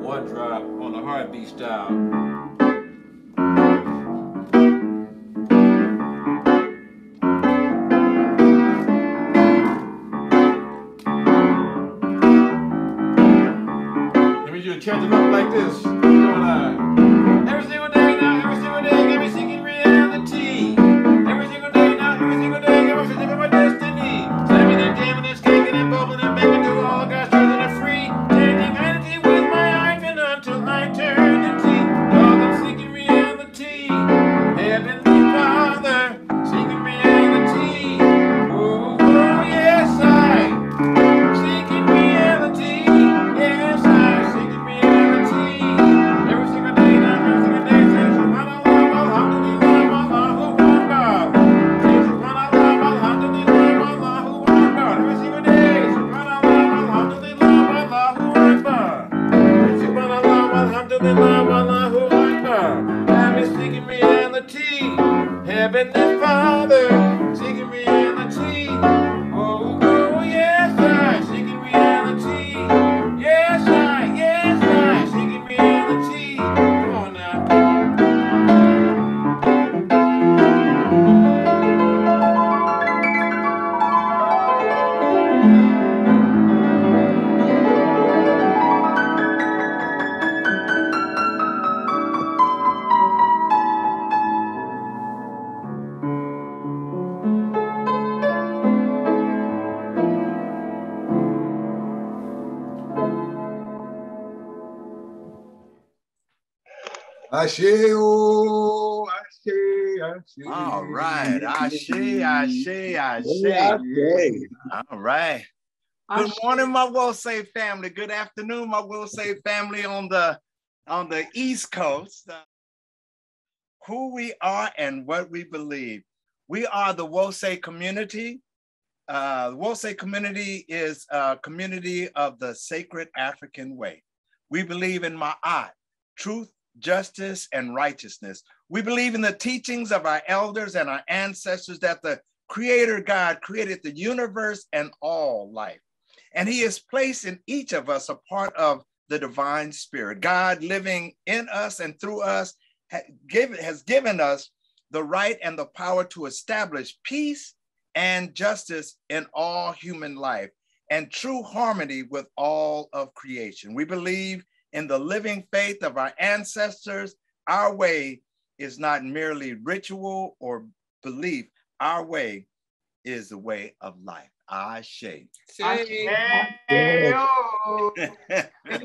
One drop on the heartbeat style. Let me just turn it up like this. Every single day now, every single day, give me seeking reality. Every single day now, every single day, give me seeking my destiny. Slamming and jamming and skating and bubbling and making do all God's children are free. Changing vanity with my icon until eternity. Dog, I'm seeking reality. Heavenly Father, seeking reality. Oh, oh yes, I'm seeking reality. Yes, I'm seeking reality. Every single day now, every single day, say subhanallah, alhamdulillah, Allahu Akbar. Say subhanallah, alhamdulillah, Allahu Akbar. Every single day, subhanallah, alhamdulillah, Allahu Akbar. Subhanallah, alhamdulillah, Allahu Akbar. I'm seeking reality. Heavenly Father, seeking reality. Oh, oh, yes, I'm seeking reality. Yes, I'm seeking reality. Come on now. Ashe, oh, Ashe, Ashe. All right. Ashe, Ashe, Ashe. All right. Good morning, my Will Save family. Good afternoon, my Will Save family on the East Coast. Who we are and what we believe. We are the Wose community. The Wose community is a community of the sacred African way. We believe in Ma'at, truth, justice, and righteousness. We believe in the teachings of our elders and our ancestors that the Creator God created the universe and all life. And He has placed in each of us a part of the divine spirit. God living in us and through us has given us the right and the power to establish peace and justice in all human life and true harmony with all of creation. We believe in the living faith of our ancestors. Our way is not merely ritual or belief. Our way is the way of life. Ashe. Thank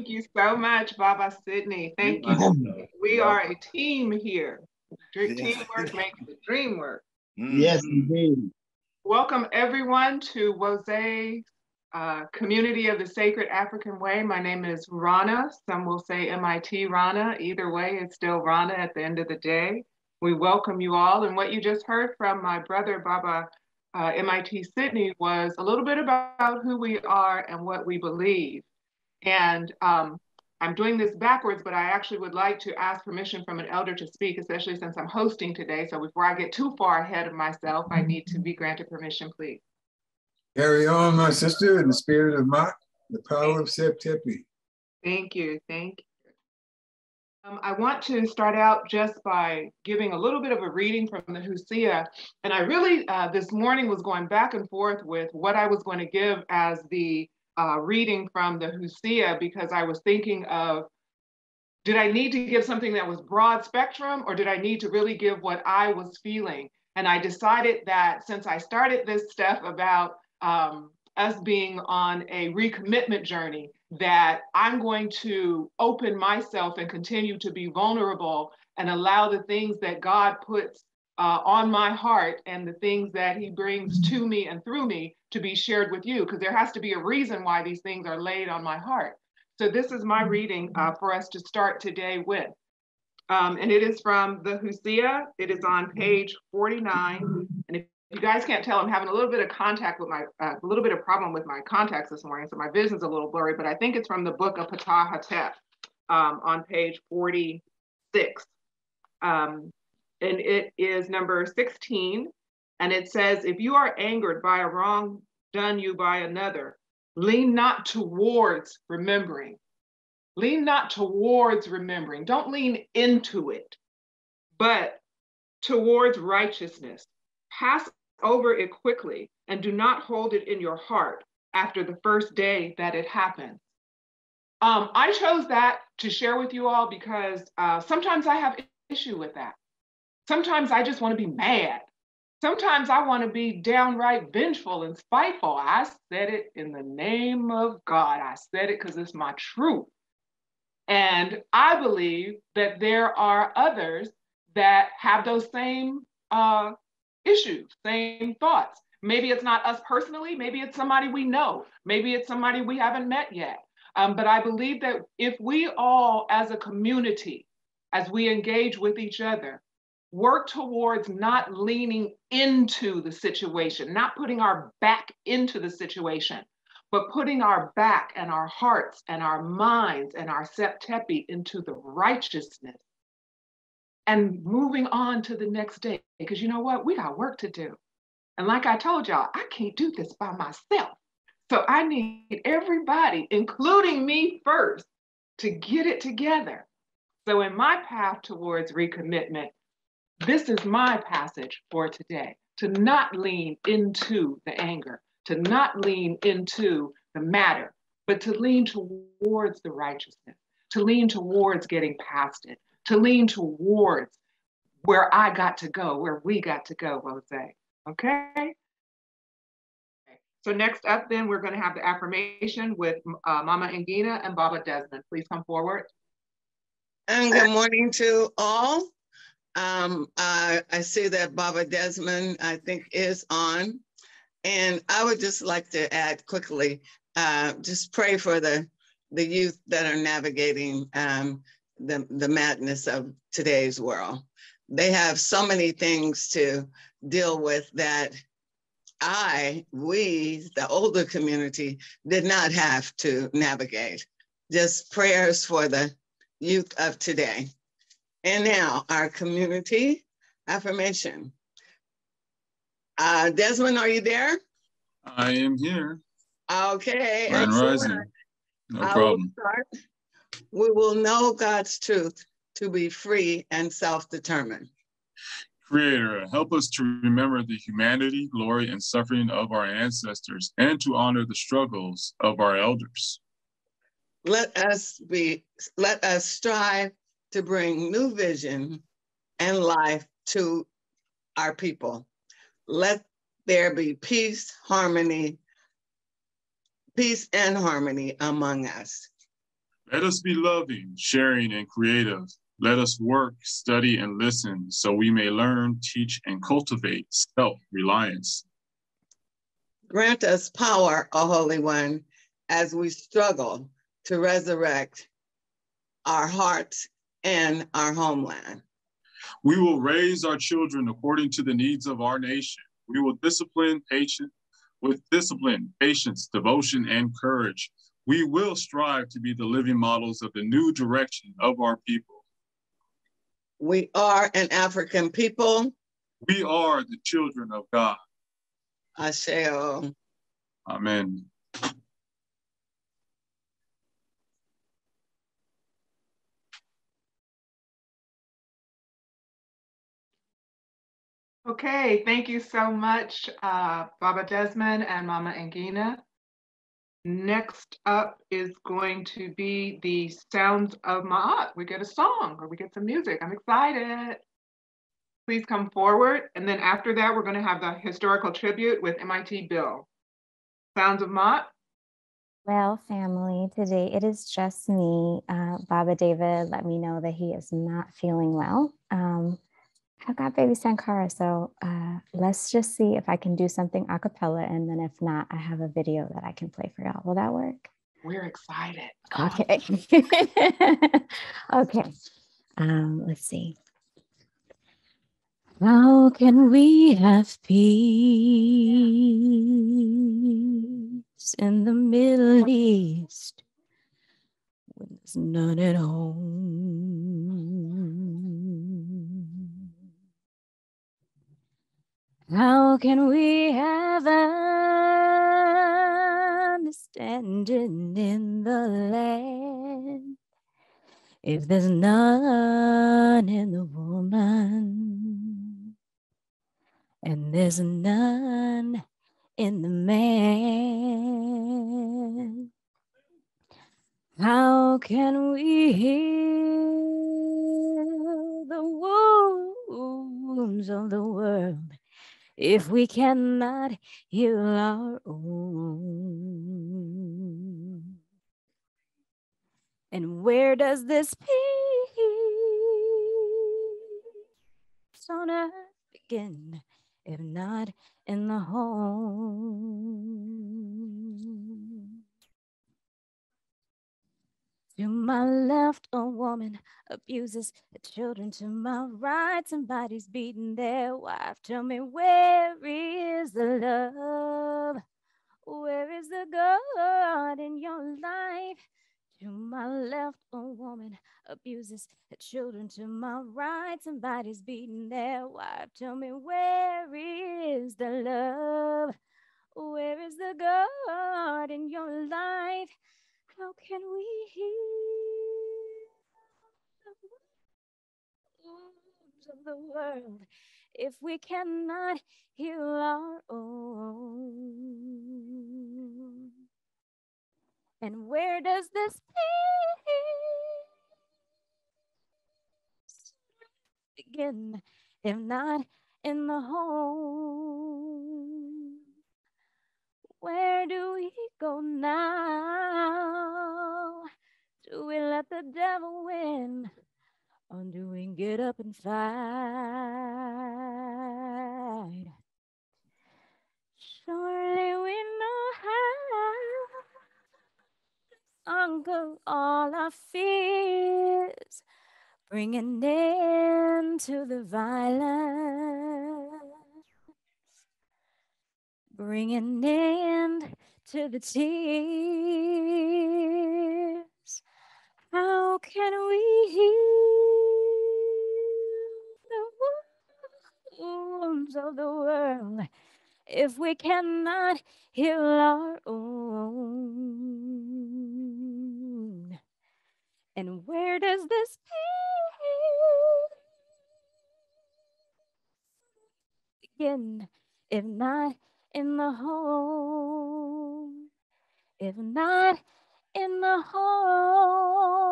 you so much, Baba Sydney. Thank you. We are a team here. Teamwork makes the dream work. Yes, indeed. Welcome everyone to Wose Community of the Sacred African Way. My name is Rana. Some will say MIT Rana. Either way, it's still Rana at the end of the day. We welcome you all. And what you just heard from my brother, Baba MIT Sydney, was a little bit about who we are and what we believe. And I'm doing this backwards, but I actually would like to ask permission from an elder to speak, especially since I'm hosting today. So before I get too far ahead of myself, I need to be granted permission, please. Carry on, my sister, in the spirit of Mach, the power of Septepi. Thank you. Thank you. I want to start out just by giving a little bit of a reading from the Hosea. And I really, this morning, was going back and forth with what I was going to give as the reading from the Hosea, because I was thinking of, did I need to give something that was broad spectrum, or did I need to really give what I was feeling? And I decided that since I started this stuff about us being on a recommitment journey, that I'm going to open myself and continue to be vulnerable and allow the things that God puts on my heart and the things that He brings to me and through me to be shared with you, because there has to be a reason why these things are laid on my heart. So this is my reading for us to start today with. And it is from the Hosea. It is on page 49. And if you guys can't tell, I'm having a little bit of contact with my, a little bit of problem with my contacts this morning, so my vision's a little blurry, but I think it's from the book of Ptah-Hotep on page 46. And it is number 16. And it says, if you are angered by a wrong done you by another, lean not towards remembering. Lean not towards remembering. Don't lean into it, but towards righteousness. Pass over it quickly and do not hold it in your heart after the first day that it happened. I chose that to share with you all because sometimes I have issue with that. Sometimes I just want to be mad. Sometimes I want to be downright vengeful and spiteful. I said it in the name of God. I said it because it's my truth. And I believe that there are others that have those same issues, same thoughts. Maybe it's not us personally, maybe it's somebody we know, maybe it's somebody we haven't met yet. But I believe that if we all as a community, as we engage with each other, work towards not leaning into the situation, not putting our back into the situation, but putting our back and our hearts and our minds and our septepi into the righteousness and moving on to the next day. Because you know what? We got work to do. And like I told y'all, I can't do this by myself. So I need everybody, including me first, to get it together. So in my path towards recommitment, this is my passage for today, to not lean into the anger, to not lean into the matter, but to lean towards the righteousness, to lean towards getting past it, to lean towards where I got to go, where we got to go, Jose. Okay? So next up then, we're going to have the affirmation with Mama Angina and Baba Desmond. Please come forward. And good morning to all. I see that Baba Desmond, I think, is on. And I would just like to add quickly, just pray for the youth that are navigating the madness of today's world. They have so many things to deal with that we, the older community, did not have to navigate. Just prayers for the youth of today. And now our community affirmation. Desmond, are you there? I am here. Okay. Grand Rising. No problem. We will know God's truth to be free and self-determined. Creator, help us to remember the humanity, glory, and suffering of our ancestors and to honor the struggles of our elders. Let us strive to bring new vision and life to our people. Let there be peace and harmony among us. Let us be loving, sharing, and creative. Let us work, study, and listen so we may learn, teach, and cultivate self-reliance. Grant us power, O Holy One, as we struggle to resurrect our hearts and our homeland. We will raise our children according to the needs of our nation. We will discipline with discipline, patience, devotion, and courage. We will strive to be the living models of the new direction of our people. We are an African people. We are the children of God. Asheo. Amen. Okay, thank you so much, Baba Desmond and Mama Angina. Next up is going to be the Sounds of Ma'at. We get a song or we get some music. I'm excited. Please come forward. And then after that, we're going to have the historical tribute with MIT Bill. Sounds of Ma'at. Well, family, today it is just me. Baba David let me know that he is not feeling well. I've got baby Sankara, so let's just see if I can do something a cappella, and then if not, I have a video that I can play for y'all. Will that work? We're excited. Okay. Okay. Let's see. How can we have peace in the Middle East when there's none at home? How can we have understanding in the land If there's none in the woman, and there's none in the man, how can we heal the wounds of the world if we cannot heal our own? And where does this peace on earth begin, if not in the home? To my left, a woman abuses the children. To my right, somebody's beating their wife. Tell me, where is the love? Where is the God in your life? To my left, a woman abuses the children. To my right, somebody's beating their wife. Tell me, where is the love? Where is the God in your life? How can we heal the wounds of the world if we cannot heal our own? And where does this peace begin, if not in the home? Where do we go now? Do we let the devil win, or do we get up and fight? Surely we know how to conquer all our fears, bring an end to the violence, bring an end to the tears. How can we heal the wounds of the world if we cannot heal our own? And where does this peace begin, if not in the home? If not in the home,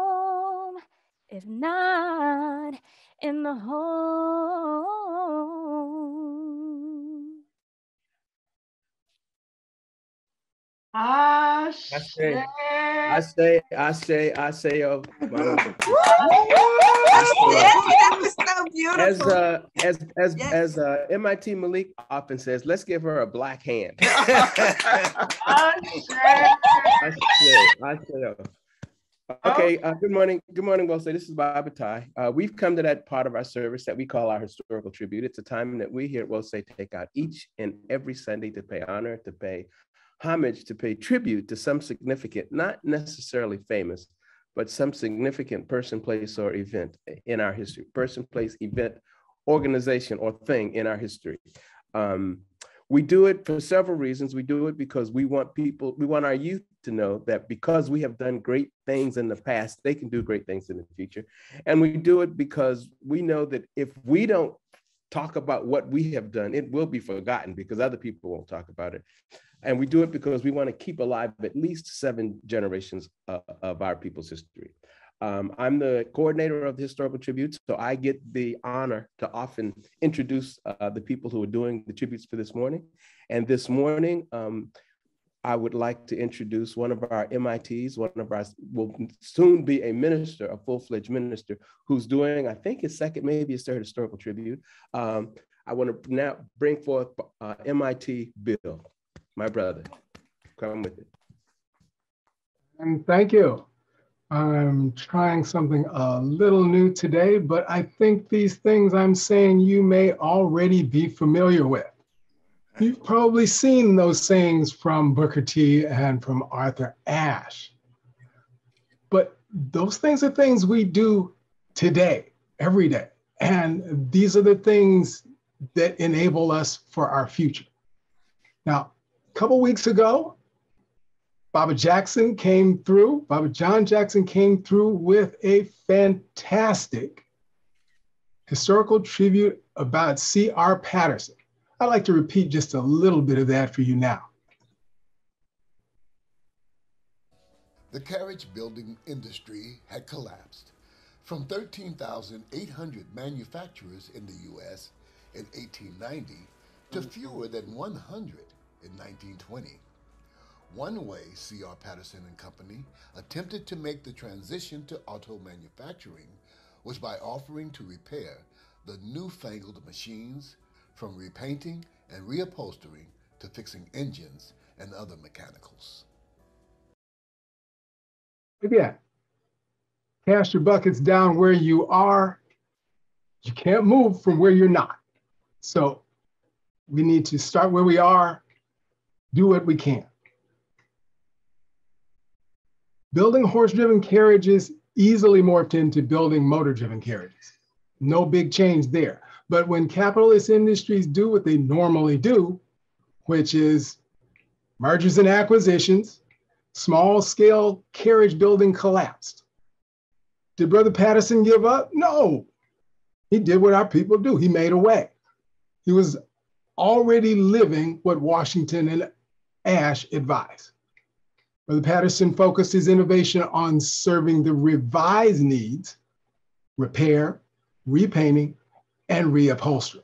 if not in the home. Oh, That was so beautiful. as MIT Malik often says, let's give her a black hand. Okay, good morning, Wesley. This is Baba Tai. We've come to that part of our service that we call our historical tribute. It's a time that we here at Wesley take out each and every Sunday to pay honor, to pay homage, to pay tribute to some significant, not necessarily famous, but some significant person, place, or event in our history. Person, place, event, organization, or thing in our history. We do it for several reasons. We do it because we want our youth to know that because we have done great things in the past, they can do great things in the future. And we do it because we know that if we don't talk about what we have done, it will be forgotten because other people won't talk about it. And we do it because we want to keep alive at least 7 generations of our people's history. I'm the coordinator of the historical tributes, so I get the honor to often introduce the people who are doing the tributes for this morning. And this morning, I would like to introduce one of our MITs, will soon be a minister, a full-fledged minister, who's doing, I think his second, maybe his third historical tribute. I want to now bring forth MIT Bill, my brother. Come with it. And thank you. I'm trying something a little new today, but I think these things I'm saying you may already be familiar with. You've probably seen those sayings from Booker T and from Arthur Ashe. But those things are things we do today, every day. And these are the things that enable us for our future. Now, a couple weeks ago, Baba John Jackson came through with a fantastic historical tribute about C.R. Patterson. I'd like to repeat just a little bit of that for you now. The carriage building industry had collapsed. From 13,800 manufacturers in the U.S. in 1890 to fewer than 100 in 1920. One way C.R. Patterson and Company attempted to make the transition to auto manufacturing was by offering to repair the newfangled machines, from repainting and reupholstering to fixing engines and other mechanicals. Again, cast your buckets down where you are. You can't move from where you're not. So we need to start where we are, do what we can. Building horse-driven carriages easily morphed into building motor-driven carriages. No big change there. But when capitalist industries do what they normally do, which is mergers and acquisitions, small-scale carriage building collapsed. Did Brother Patterson give up? No. He did what our people do. He made a way. He was already living what Washington and Ashe advised. Brother Patterson focused his innovation on serving the revised needs, repair, repainting, and reupholstering.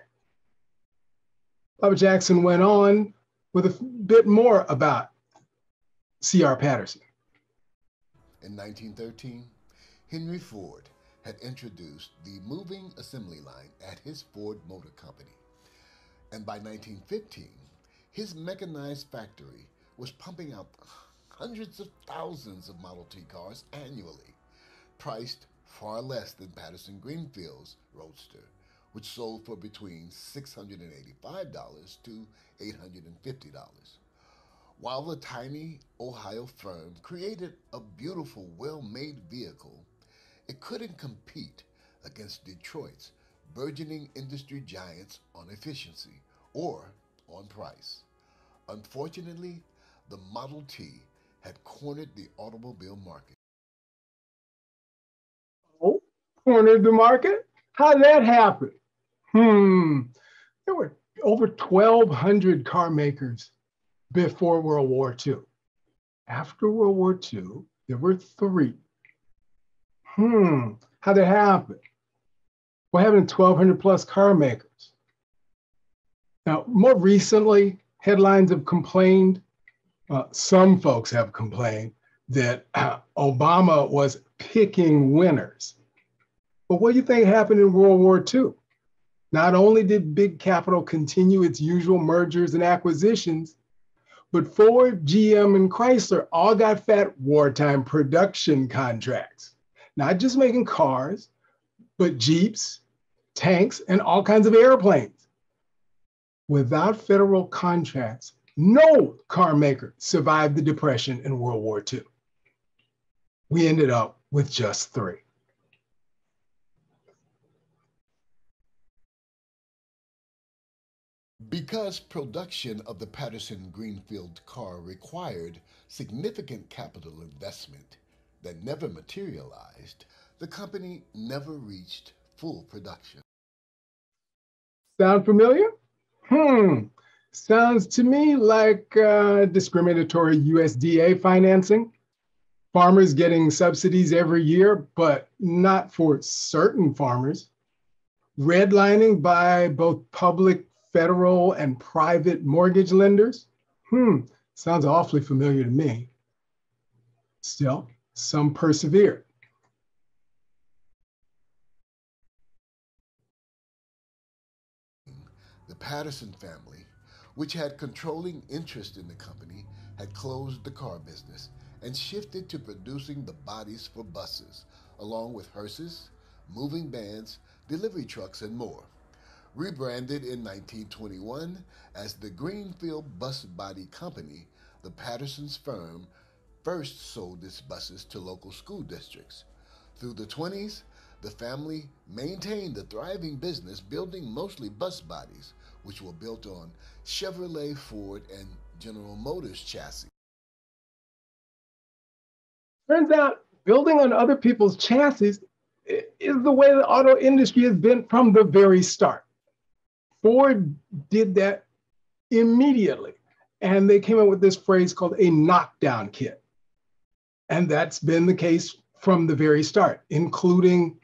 Baba Jackson went on with a bit more about C.R. Patterson. In 1913, Henry Ford had introduced the moving assembly line at his Ford Motor Company. And by 1915, his mechanized factory was pumping out hundreds of thousands of Model T cars annually, priced far less than Patterson Greenfield's Roadster, which sold for between $685 to $850. While the tiny Ohio firm created a beautiful, well-made vehicle, it couldn't compete against Detroit's burgeoning industry giants on efficiency or on price. Unfortunately, the Model T had cornered the automobile market. Oh, cornered the market? How'd that happen? There were over 1,200 car makers before World War II. After World War II, there were 3. How'd that happen? Well, having 1,200 plus car makers. Now, more recently, headlines have complained, some folks have complained that Obama was picking winners. But what do you think happened in World War II? Not only did big capital continue its usual mergers and acquisitions, but Ford, GM, and Chrysler all got fat wartime production contracts. Not just making cars, but Jeeps, tanks, and all kinds of airplanes. Without federal contracts, no car maker survived the Depression in World War II. We ended up with just 3. Because production of the Patterson Greenfield car required significant capital investment that never materialized, the company never reached full production. Sound familiar? Sounds to me like discriminatory USDA financing. Farmers getting subsidies every year, but not for certain farmers. Redlining by both public, federal, and private mortgage lenders. Sounds awfully familiar to me. Still, some persevered. The Patterson family, which had controlling interest in the company, had closed the car business and shifted to producing the bodies for buses, along with hearses, moving vans, delivery trucks, and more. Rebranded in 1921 as the Greenfield Bus Body Company, the Patterson's firm first sold its buses to local school districts. Through the 20s, the family maintained the thriving business building mostly bus bodies, which were built on Chevrolet, Ford, and General Motors chassis. Turns out building on other people's chassis is the way the auto industry has been from the very start. Ford did that immediately. And they came up with this phrase called a knockdown kit. And that's been the case from the very start, including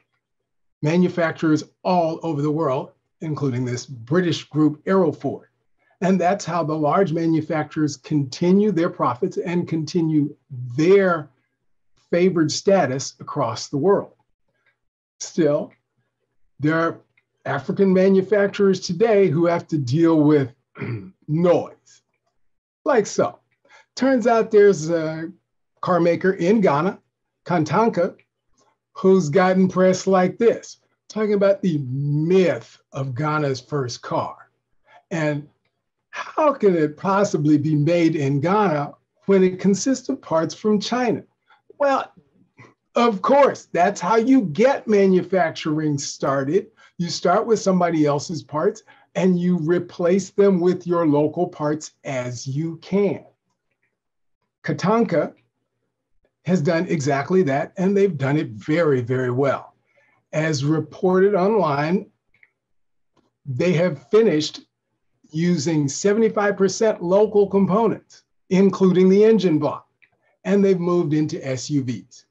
manufacturers all over the world, including this British group Aeroford. And that's how the large manufacturers continue their profits and continue their favored status across the world. Still, there are African manufacturers today who have to deal with noise, like so. Turns out there's a car maker in Ghana, Kantanka, who's gotten press like this, talking about the myth of Ghana's first car. And how can it possibly be made in Ghana when it consists of parts from China? Well, of course, that's how you get manufacturing started. You start with somebody else's parts and you replace them with your local parts as you can. Katanka has done exactly that, and they've done it very, very well. As reported online, they have finished using 75% local components, including the engine block, and they've moved into SUVs.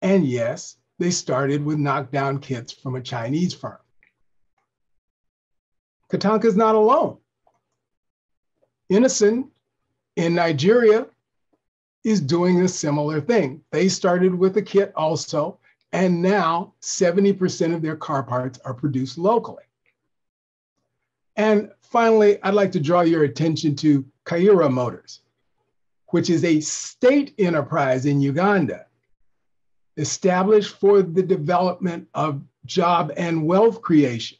And yes, they started with knockdown kits from a Chinese firm. Katanka is not alone. Innocent in Nigeria is doing a similar thing. They started with a kit also, and now 70% of their car parts are produced locally. And finally, I'd like to draw your attention to Kaira Motors, which is a state enterprise in Uganda, established for the development of job and wealth creation.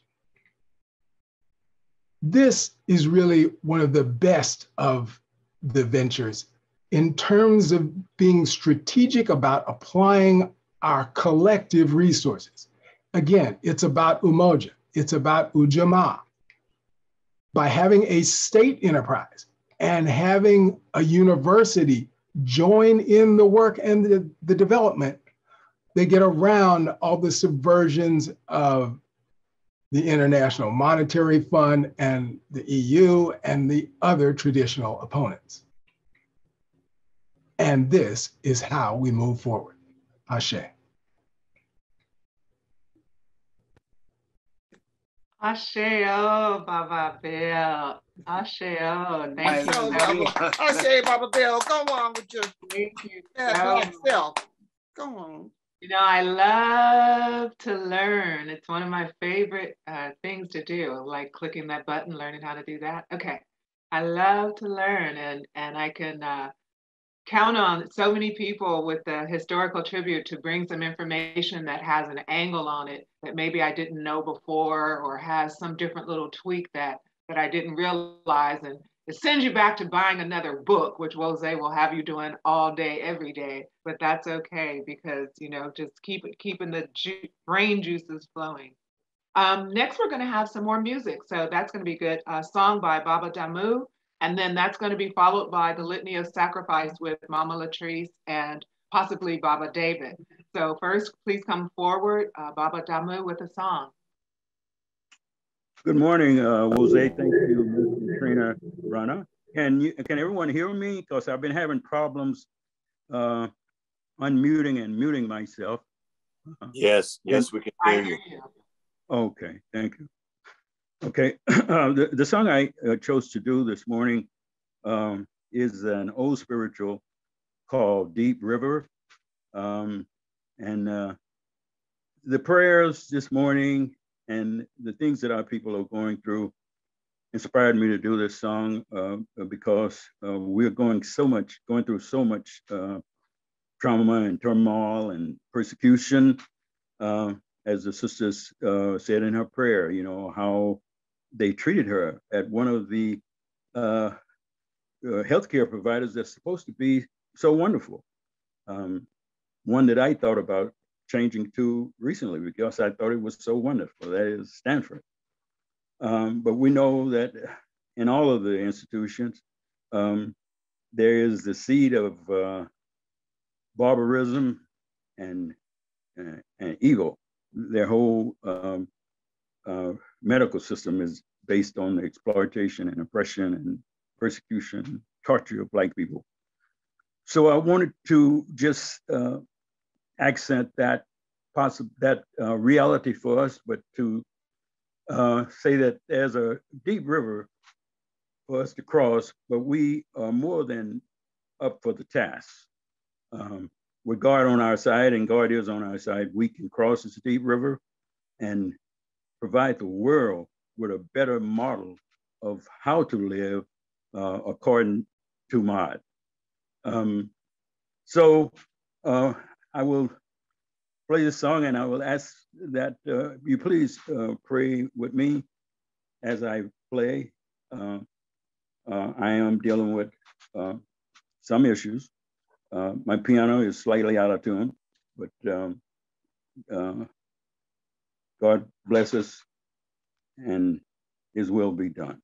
This is really one of the best of the ventures in terms of being strategic about applying our collective resources. Again, it's about Umoja, it's about Ujamaa. By having a state enterprise and having a university join in the work and the development, they get around all the subversions of the International Monetary Fund and the EU and the other traditional opponents. And this is how we move forward. Ashe. Asheo, Baba Bill. Asheo. Thank you so much. Ashe, Baba Bill, go on with your Thank you self. Go on. You know, I love to learn. It's one of my favorite things to do, like clicking that button, learning how to do that. Okay. I love to learn, and I can count on so many people with the historical tribute to bring some information that has an angle on it that maybe I didn't know before, or has some different little tweak that I didn't realize. And it sends you back to buying another book, which Jose will have you doing all day, every day. But that's okay, because, you know, just keeping the brain juices flowing. Next, we're going to have some more music. So that's going to be good. A song by Baba Damu. And then that's going to be followed by the Litany of Sacrifice with Mama Latrice and possibly Baba David. So first, please come forward, Baba Damu, with a song. Good morning, Jose. Thank you, Ms. Katrina Rana. Can everyone hear me? Because I've been having problems unmuting and muting myself. Yes, we can hear you. Okay, thank you. Okay, the song I chose to do this morning is an old spiritual called Deep River. And the prayers this morning and the things that our people are going through inspired me to do this song because we're going through so much trauma and turmoil and persecution. As the sisters said in her prayer, you know, how they treated her at one of the healthcare providers that's supposed to be so wonderful. One that I thought about changing to recently because I thought it was so wonderful. That is Stanford. But we know that in all of the institutions, there is the seed of barbarism and evil. Their whole medical system is based on the exploitation and oppression and persecution and torture of Black people. So I wanted to just accent that reality for us, but to say that there's a deep river for us to cross, but we are more than up for the task. With God on our side, and God is on our side, we can cross this deep river and provide the world with a better model of how to live according to Ma'at. So I will play this song, and I will ask that you please pray with me as I play. I am dealing with some issues. My piano is slightly out of tune, but God bless us and His will be done.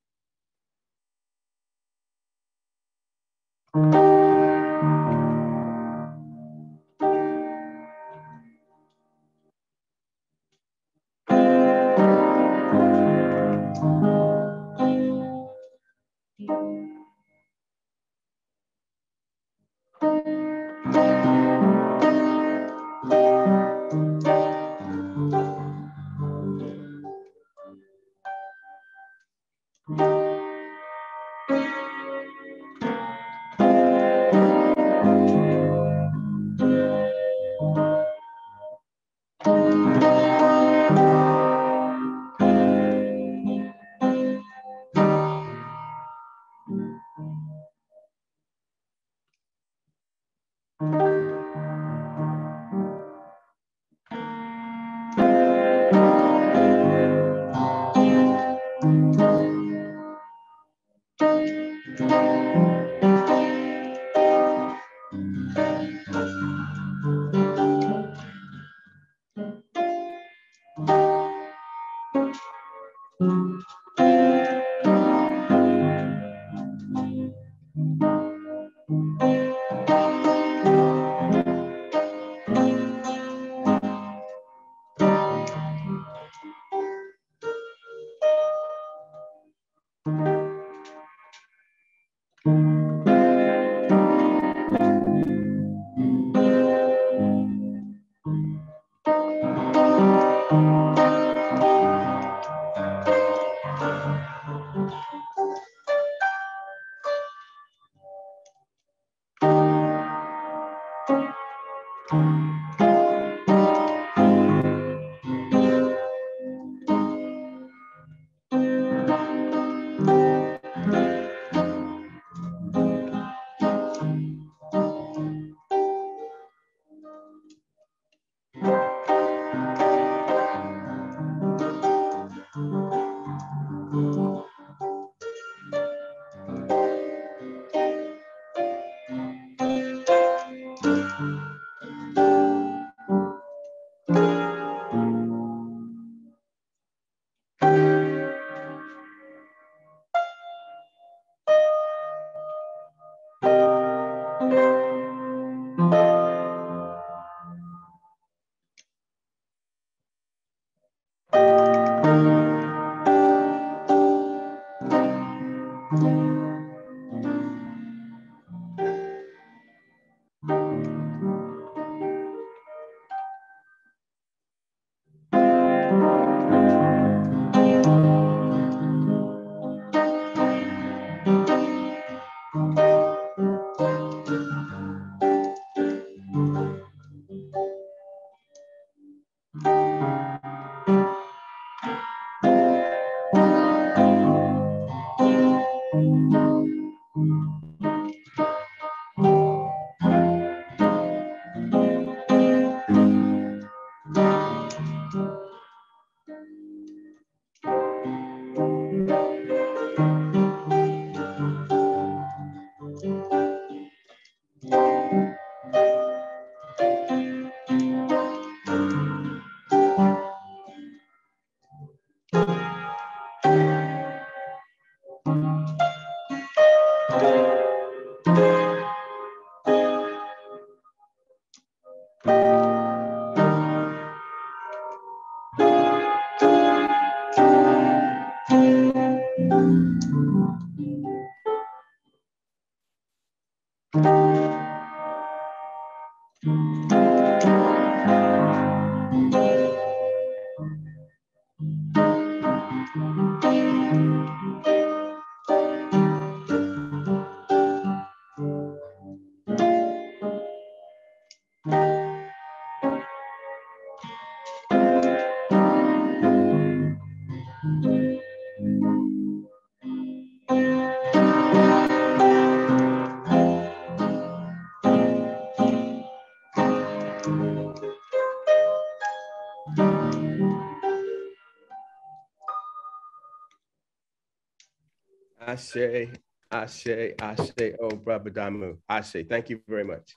Ashe, Ashe, Ashe, oh, Brother Damu, Ashe. Thank you very much.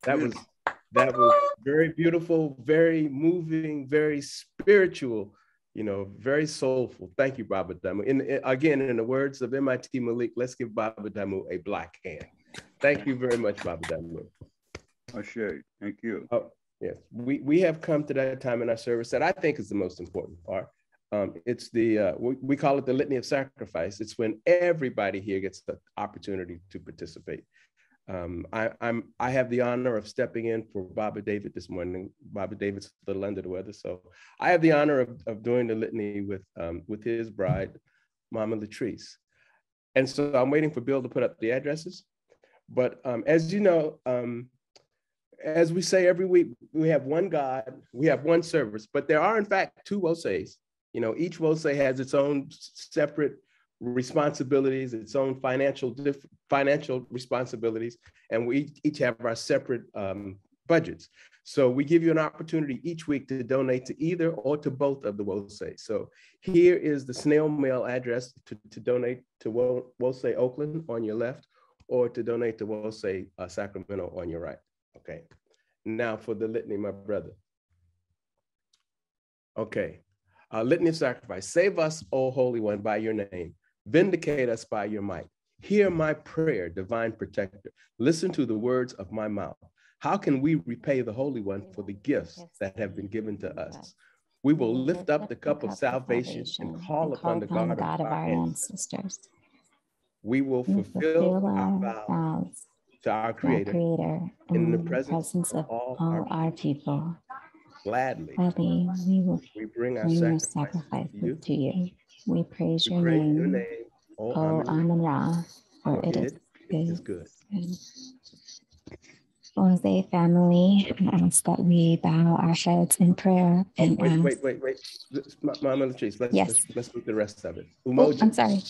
That was very beautiful, very moving, very spiritual, you know, very soulful. Thank you, Baba Damu. Again, in the words of MIT Malik, let's give Baba Damu a black hand. Thank you very much, Baba Damu. Ashe, thank you. Oh, yes, we have come to that time in our service that I think is the most important part. It's the, we call it the litany of sacrifice. It's when everybody here gets the opportunity to participate. I have the honor of stepping in for Baba David this morning. Baba David's a little under the weather, so I have the honor of doing the litany with his bride, Mama Latrice. And so I'm waiting for Bill to put up the addresses. But as you know, as we say every week, we have one God, we have one service, but there are in fact two Woseis. You know, each Wose has its own separate responsibilities, its own financial responsibilities, and we each have our separate budgets. So we give you an opportunity each week to donate to either or to both of the Wose. So here is the snail mail address to donate to Wose Oakland on your left, or to donate to Wose Sacramento on your right. Okay, now for the litany, my brother. Okay, litany of sacrifice. Save us, O Holy One, by your name. Vindicate us by your might. Hear my prayer, divine protector. Listen to the words of my mouth. How can we repay the Holy One for the gifts that have been given to us? We will lift up the cup of salvation and call upon the God of our ancestors. We will fulfill our vows to our Creator in the presence of all our people. Gladly, we bring our sacrifices to you. We praise your name, O Amun-Ra, for it is good. Jose family, I ask that we bow our heads in prayer. And wait. Mama Latrice, let's put the rest of it. Oh, I'm sorry.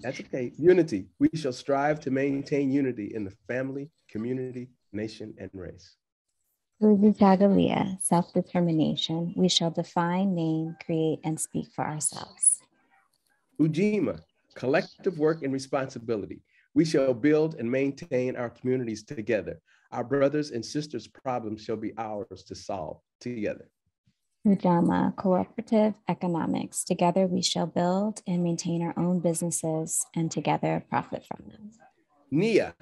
That's okay. Unity. We shall strive to maintain unity in the family, community, nation, and race. Tagalia, self-determination. We shall define, name, create, and speak for ourselves. Ujima, collective work and responsibility. We shall build and maintain our communities together. Our brothers and sisters' problems shall be ours to solve together. Ujama, cooperative economics. Together we shall build and maintain our own businesses and together profit from them. Nia,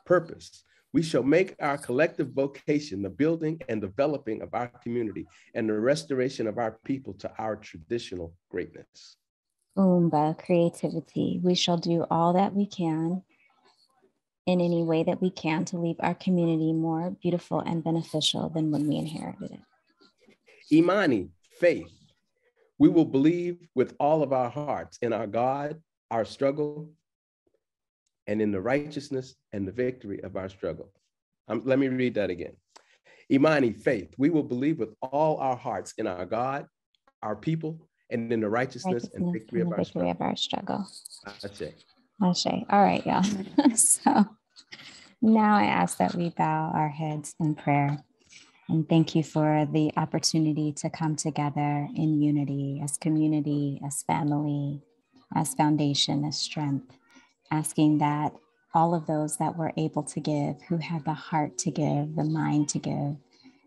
purpose. We shall make our collective vocation the building and developing of our community and the restoration of our people to our traditional greatness. Umba, creativity. We shall do all that we can in any way that we can to leave our community more beautiful and beneficial than when we inherited it. Imani, faith. We will believe with all of our hearts in our God, our struggle, and in the righteousness and the victory of our struggle. Let me read that again. Imani, faith. We will believe with all our hearts in our God, our people, and in the righteousness and victory of our struggle. Ashe. Ashe. All right, y'all. So now I ask that we bow our heads in prayer. And thank you for the opportunity to come together in unity as community, as family, as foundation, as strength, asking that all of those that were able to give, who had the heart to give, the mind to give,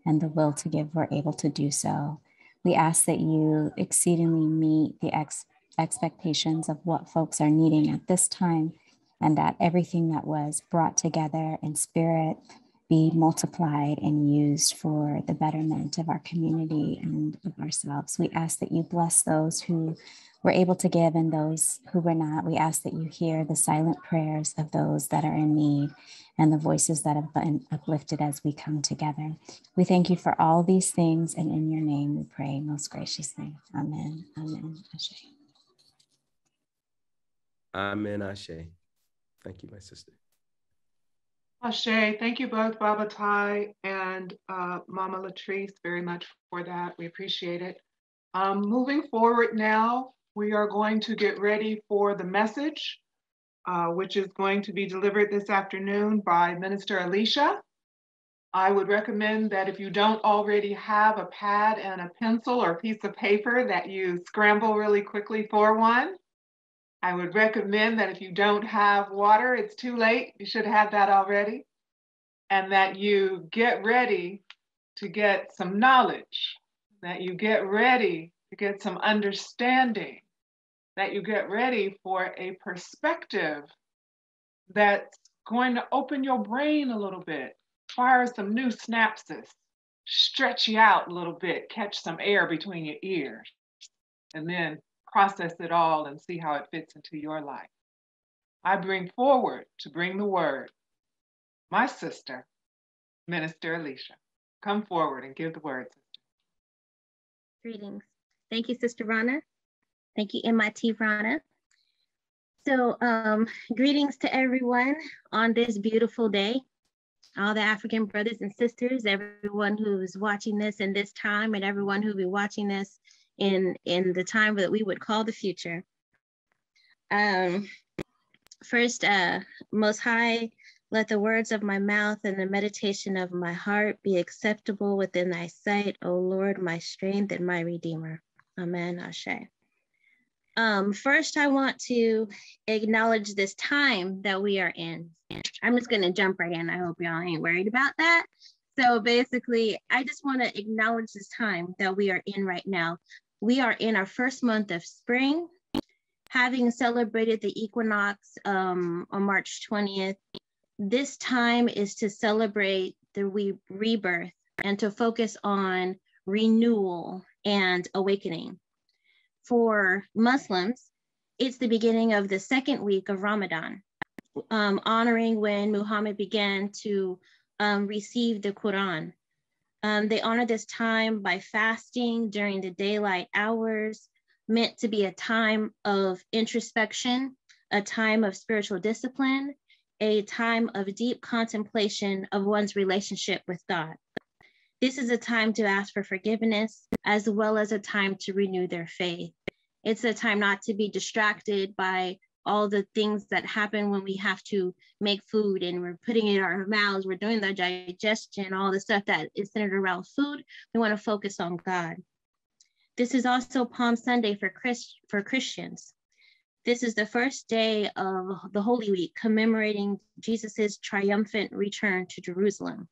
and the will to give, were able to do so. We ask that you exceedingly meet the expectations of what folks are needing at this time, and that everything that was brought together in spirit be multiplied and used for the betterment of our community and of ourselves. We ask that you bless those who were able to give and those who were not. We ask that you hear the silent prayers of those that are in need and the voices that have been uplifted as we come together. We thank you for all these things, and in your name we pray most graciously. Amen. Amen. Ashe. Amen. Ashe. Thank you, my sister. Ashe, thank you both, Baba Tai and Mama Latrice, very much for that. We appreciate it. Moving forward now, we are going to get ready for the message, which is going to be delivered this afternoon by Minister Alicia. I would recommend that if you don't already have a pad and a pencil or piece of paper, that you scramble really quickly for one, I would recommend that if you don't have water, it's too late. You should have that already. And that you get ready to get some knowledge, that you get ready to get some understanding, that you get ready for a perspective that's going to open your brain a little bit, fire some new synapses, stretch you out a little bit, catch some air between your ears, and then process it all and see how it fits into your life. I bring forward to bring the word my sister, Minister Alicia. Come forward and give the word, sister. Greetings. Thank you, Sister Rana. Thank you, MIT Rana. So greetings to everyone on this beautiful day, all the African brothers and sisters, everyone who's watching this in this time, and everyone who'll be watching this in the time that we would call the future. First, Most High, let the words of my mouth and the meditation of my heart be acceptable within thy sight, O Lord, my strength and my redeemer. Amen, Ashe. First, I want to acknowledge this time that we are in. I'm just gonna jump right in. I hope y'all ain't worried about that. So basically, I just wanna acknowledge this time that we are in right now. We are in our first month of spring, having celebrated the equinox on March 20th. This time is to celebrate the rebirth and to focus on renewal and awakening. For Muslims, it's the beginning of the second week of Ramadan, honoring when Muhammad began to receive the Quran. They honor this time by fasting during the daylight hours, meant to be a time of introspection, a time of spiritual discipline, a time of deep contemplation of one's relationship with God. This is a time to ask for forgiveness, as well as a time to renew their faith. It's a time not to be distracted by all the things that happen when we have to make food and we're putting it in our mouths, we're doing the digestion, all the stuff that is centered around food. We want to focus on God. This is also Palm Sunday for Christians. This is the first day of the Holy Week, commemorating Jesus's triumphant return to Jerusalem.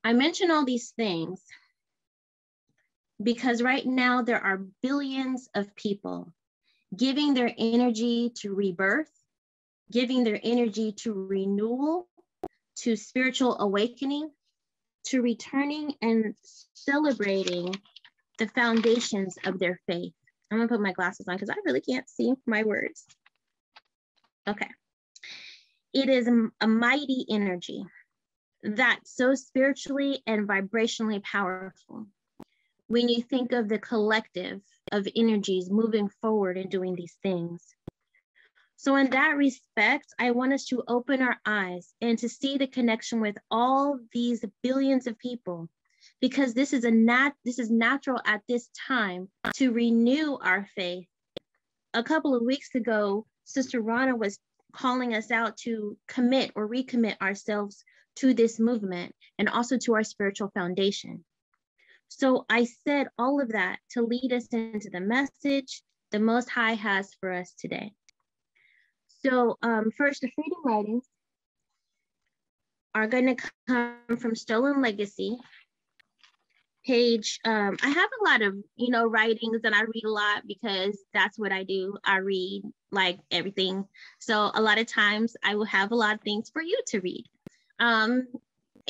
I mention all these things because right now there are billions of people giving their energy to rebirth, giving their energy to renewal, to spiritual awakening, to returning and celebrating the foundations of their faith. I'm gonna put my glasses on because I really can't see my words. Okay. It is a mighty energy that's so spiritually and vibrationally powerful. When you think of the collective of energies moving forward and doing these things. So in that respect, I want us to open our eyes and to see the connection with all these billions of people, because this is natural at this time to renew our faith. A couple of weeks ago, Sister Rana was calling us out to commit or recommit ourselves to this movement and also to our spiritual foundation. So I said all of that to lead us into the message the Most High has for us today. So first, the freedom writings are going to come from Stolen Legacy. Page, I have a lot of, writings that I read a lot because that's what I do. I read like everything. So a lot of times I will have a lot of things for you to read.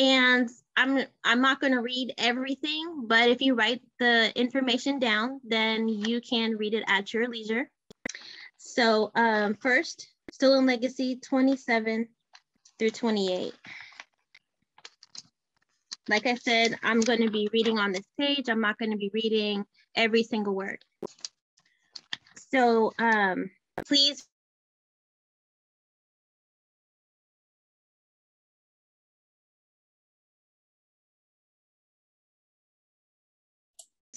And I'm not going to read everything, but if you write the information down, then you can read it at your leisure. So first, Stolen Legacy 27 through 28. Like I said, I'm going to be reading on this page. I'm not going to be reading every single word. So please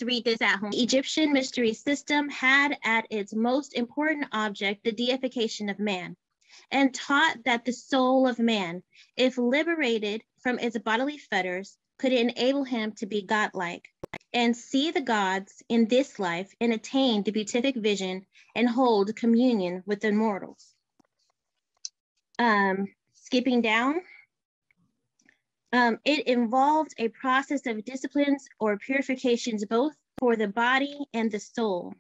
read this at home. The Egyptian mystery system had at its most important object the deification of man, and taught that the soul of man, if liberated from its bodily fetters, could enable him to be godlike. and see the gods in this life and attain the beatific vision and hold communion with the mortals. Skipping down, it involved a process of disciplines or purifications both for the body and the soul.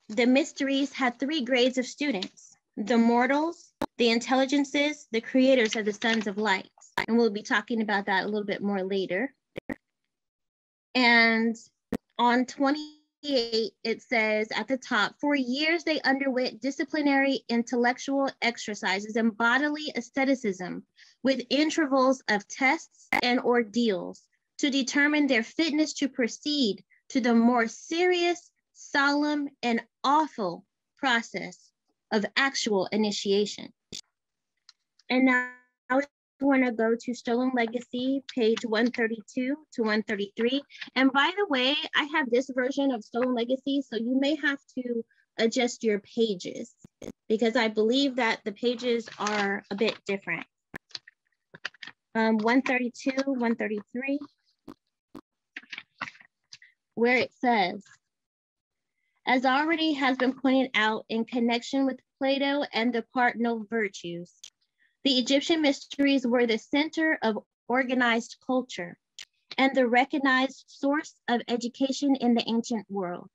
The mysteries had 3 grades of students: the mortals, the intelligences, the creators of the sons of light. And we'll be talking about that a little bit more later. And on 28, it says at the top, for years they underwent disciplinary intellectual exercises and bodily asceticism with intervals of tests and ordeals to determine their fitness to proceed to the more serious, solemn, and awful process of actual initiation. And now I want to go to Stolen Legacy, page 132 to 133. And by the way, I have this version of Stolen Legacy, so you may have to adjust your pages because I believe that the pages are a bit different. 132, 133, where it says, as already has been pointed out in connection with Plato and the cardinal virtues, the Egyptian mysteries were the center of organized culture and the recognized source of education in the ancient world.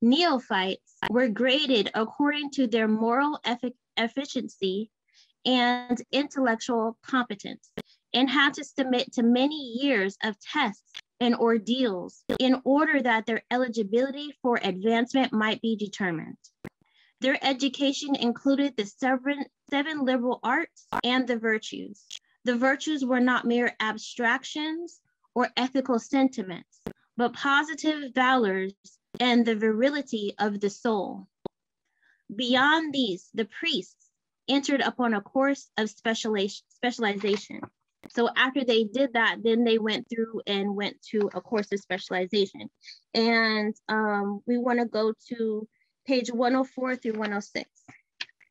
Neophytes were graded according to their moral efficiency and intellectual competence and had to submit to many years of tests and ordeals in order that their eligibility for advancement might be determined. Their education included the seven liberal arts and the virtues. The virtues were not mere abstractions or ethical sentiments, but positive valors and the virility of the soul. Beyond these, the priests entered upon a course of specialization. So after they did that, then they went through and went to a course of specialization. And we want to go to page 104 through 106.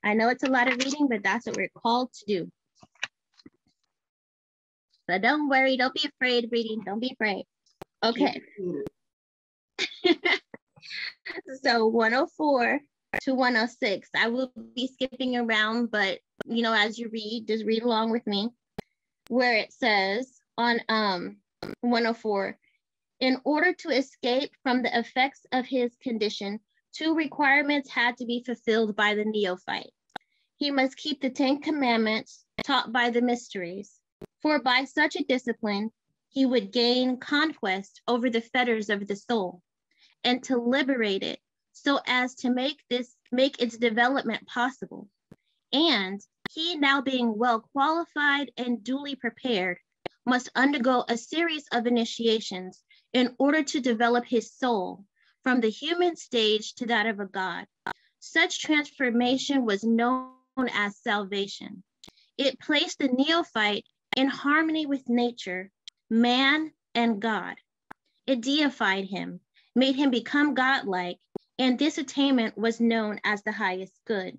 I know it's a lot of reading, but that's what we're called to do. So don't worry, don't be afraid reading, don't be afraid. Okay. So 104 to 106, I will be skipping around, but you know, as you read, just read along with me. Where it says on 104, in order to escape from the effects of his condition, 2 requirements had to be fulfilled by the neophyte. He must keep the 10 commandments taught by the mysteries, for by such a discipline, he would gain conquest over the fetters of the soul and to liberate it so as to make its development possible. And he, now being well qualified and duly prepared, must undergo a series of initiations in order to develop his soul from the human stage to that of a god. Such transformation was known as salvation. It placed the neophyte in harmony with nature, man, and God. It deified him, made him become godlike, and this attainment was known as the highest good.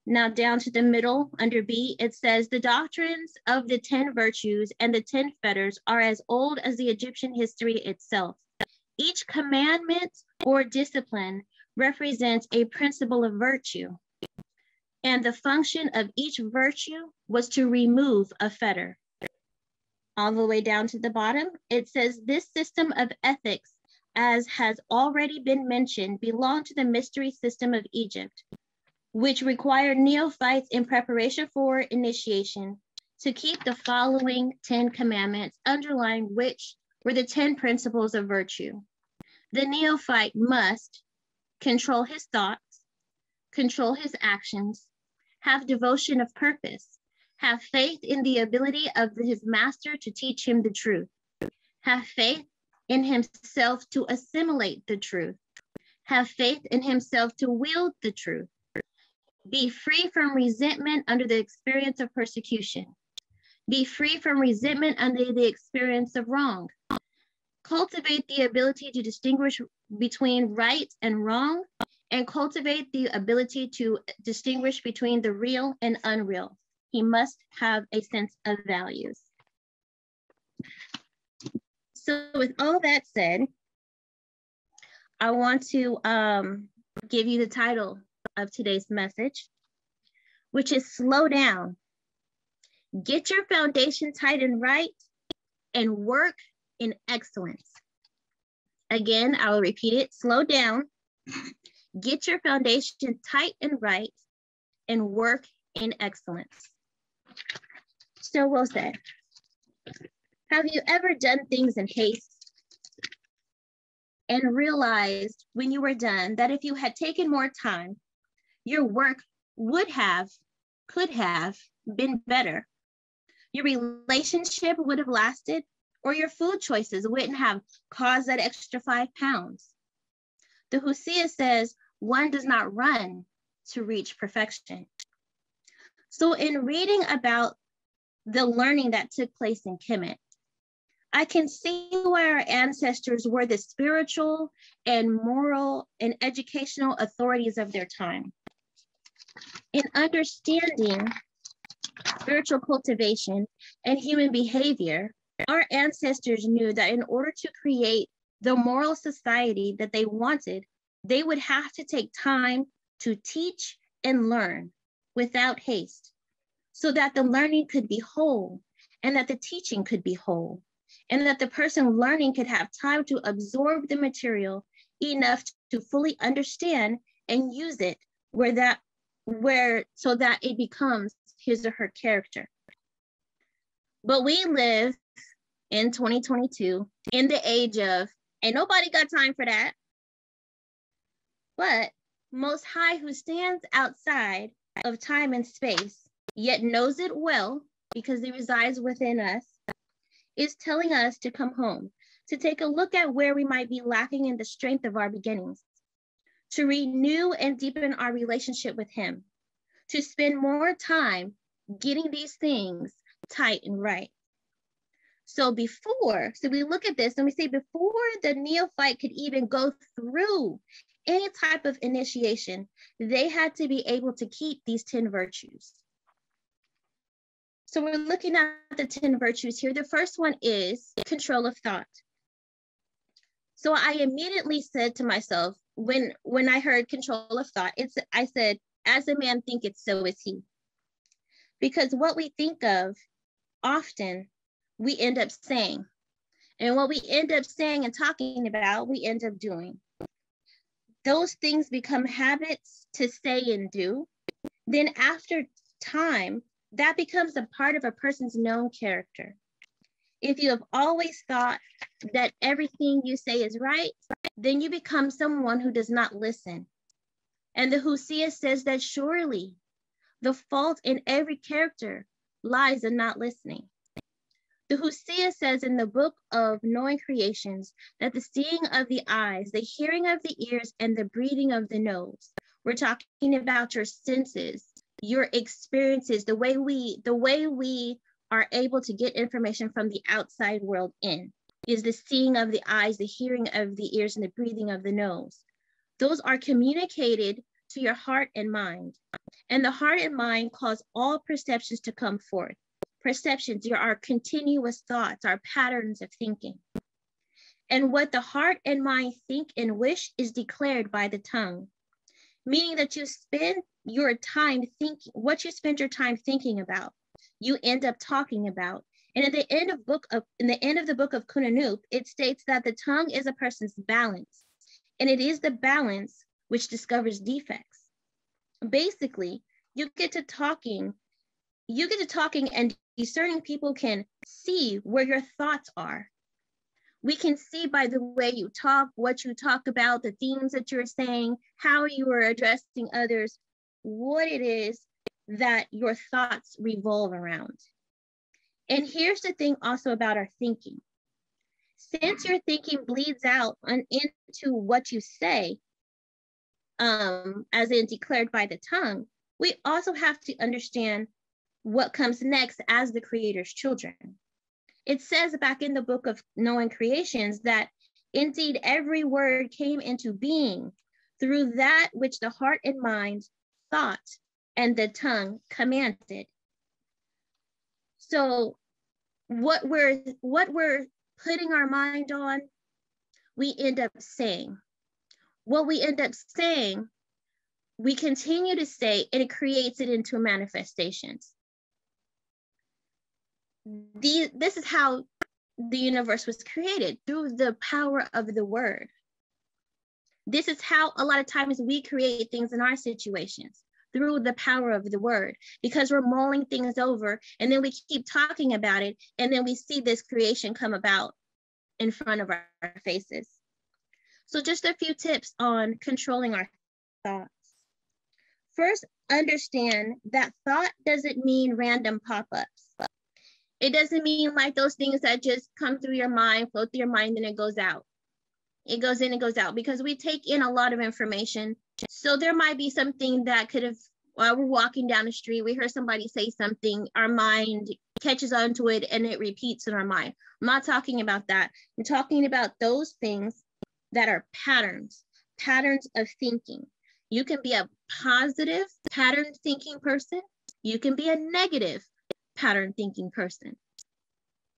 Now down to the middle under B, it says the doctrines of the 10 virtues and the 10 fetters are as old as the Egyptian history itself. Each commandment or discipline represents a principle of virtue, and the function of each virtue was to remove a fetter. All the way down to the bottom, it says this system of ethics, as has already been mentioned, belonged to the mystery system of Egypt, which required neophytes in preparation for initiation to keep the following 10 commandments, underlying which were the 10 principles of virtue. The neophyte must control his thoughts, control his actions, have devotion of purpose, have faith in the ability of his master to teach him the truth, have faith in himself to assimilate the truth, have faith in himself to wield the truth, be free from resentment under the experience of persecution, be free from resentment under the experience of wrong, cultivate the ability to distinguish between right and wrong, and cultivate the ability to distinguish between the real and unreal. He must have a sense of values. So with all that said, I want to give you the title of today's message, which is Slow Down. Get your foundation tight and right and work in excellence. Again, I will repeat it. Slow down. Get your foundation tight and right and work in excellence. So well said. Have you ever done things in haste and realized when you were done that if you had taken more time, your work could have been better? Your relationship would have lasted, or your food choices wouldn't have caused that extra 5 pounds. The Hosea says, one does not run to reach perfection. So in reading about the learning that took place in Kemet, I can see why our ancestors were the spiritual and moral and educational authorities of their time. In understanding spiritual cultivation and human behavior, our ancestors knew that in order to create the moral society that they wanted, they would have to take time to teach and learn without haste, so that the learning could be whole and that the teaching could be whole, and that the person learning could have time to absorb the material enough to fully understand and use it so that it becomes his or her character. But we live in 2022 in the age of, ain't nobody got time for that. But Most High, who stands outside of time and space, yet knows it well because he resides within us, is telling us to come home, to take a look at where we might be lacking in the strength of our beginnings, to renew and deepen our relationship with him, to spend more time getting these things tight and right. So we look at this and we say before the neophyte could even go through any type of initiation, they had to be able to keep these 10 virtues. So we're looking at the 10 virtues here. The first one is control of thought. So I immediately said to myself, when I heard control of thought, I said, as a man thinketh, so is he. Because what we think of, often we end up saying. And what we end up saying and talking about, we end up doing. Those things become habits to say and do. Then after time, that becomes a part of a person's known character. If you have always thought that everything you say is right, then you become someone who does not listen. And the Hosea says that surely the fault in every character lies in not listening. The Hosea says in the book of Knowing Creations that the seeing of the eyes, the hearing of the ears, and the breathing of the nose, we're talking about your senses, your experiences, the way we are able to get information from the outside world in, is the seeing of the eyes, the hearing of the ears, and the breathing of the nose. Those are communicated to your heart and mind. And the heart and mind cause all perceptions to come forth. Perceptions are our continuous thoughts, our patterns of thinking. And what the heart and mind think and wish is declared by the tongue, meaning that you spend your time thinking, what you spend your time thinking about, you end up talking about. And at the end of the book of Kunanuk, it states that the tongue is a person's balance, and it is the balance which discovers defects. Basically, you get to talking and discerning people can see where your thoughts are. We can see by the way you talk, what you talk about, the themes that you're saying, how you are addressing others, what it is that your thoughts revolve around. And here's the thing also about our thinking. Since your thinking bleeds out into what you say, as in declared by the tongue, we also have to understand what comes next as the Creator's children. It says back in the book of Knowing Creations that indeed every word came into being through that which the heart and mind thought and the tongue commanded. So what we're putting our mind on, we end up saying. What we end up saying, we continue to say, and it creates it into manifestations. This is how the universe was created, through the power of the word. This is how a lot of times we create things in our situations, through the power of the word, because we're mulling things over and then we keep talking about it, and then we see this creation come about in front of our faces. So just a few tips on controlling our thoughts. First, understand that thought doesn't mean random pop-ups. It doesn't mean like those things that just come through your mind, float through your mind, and it goes out. It goes in and goes out, because we take in a lot of information. So there might be something that could have, while we're walking down the street, we heard somebody say something, our mind catches onto it and it repeats in our mind. I'm not talking about that. I'm talking about those things that are patterns of thinking. You can be a positive pattern thinking person. You can be a negative pattern thinking person,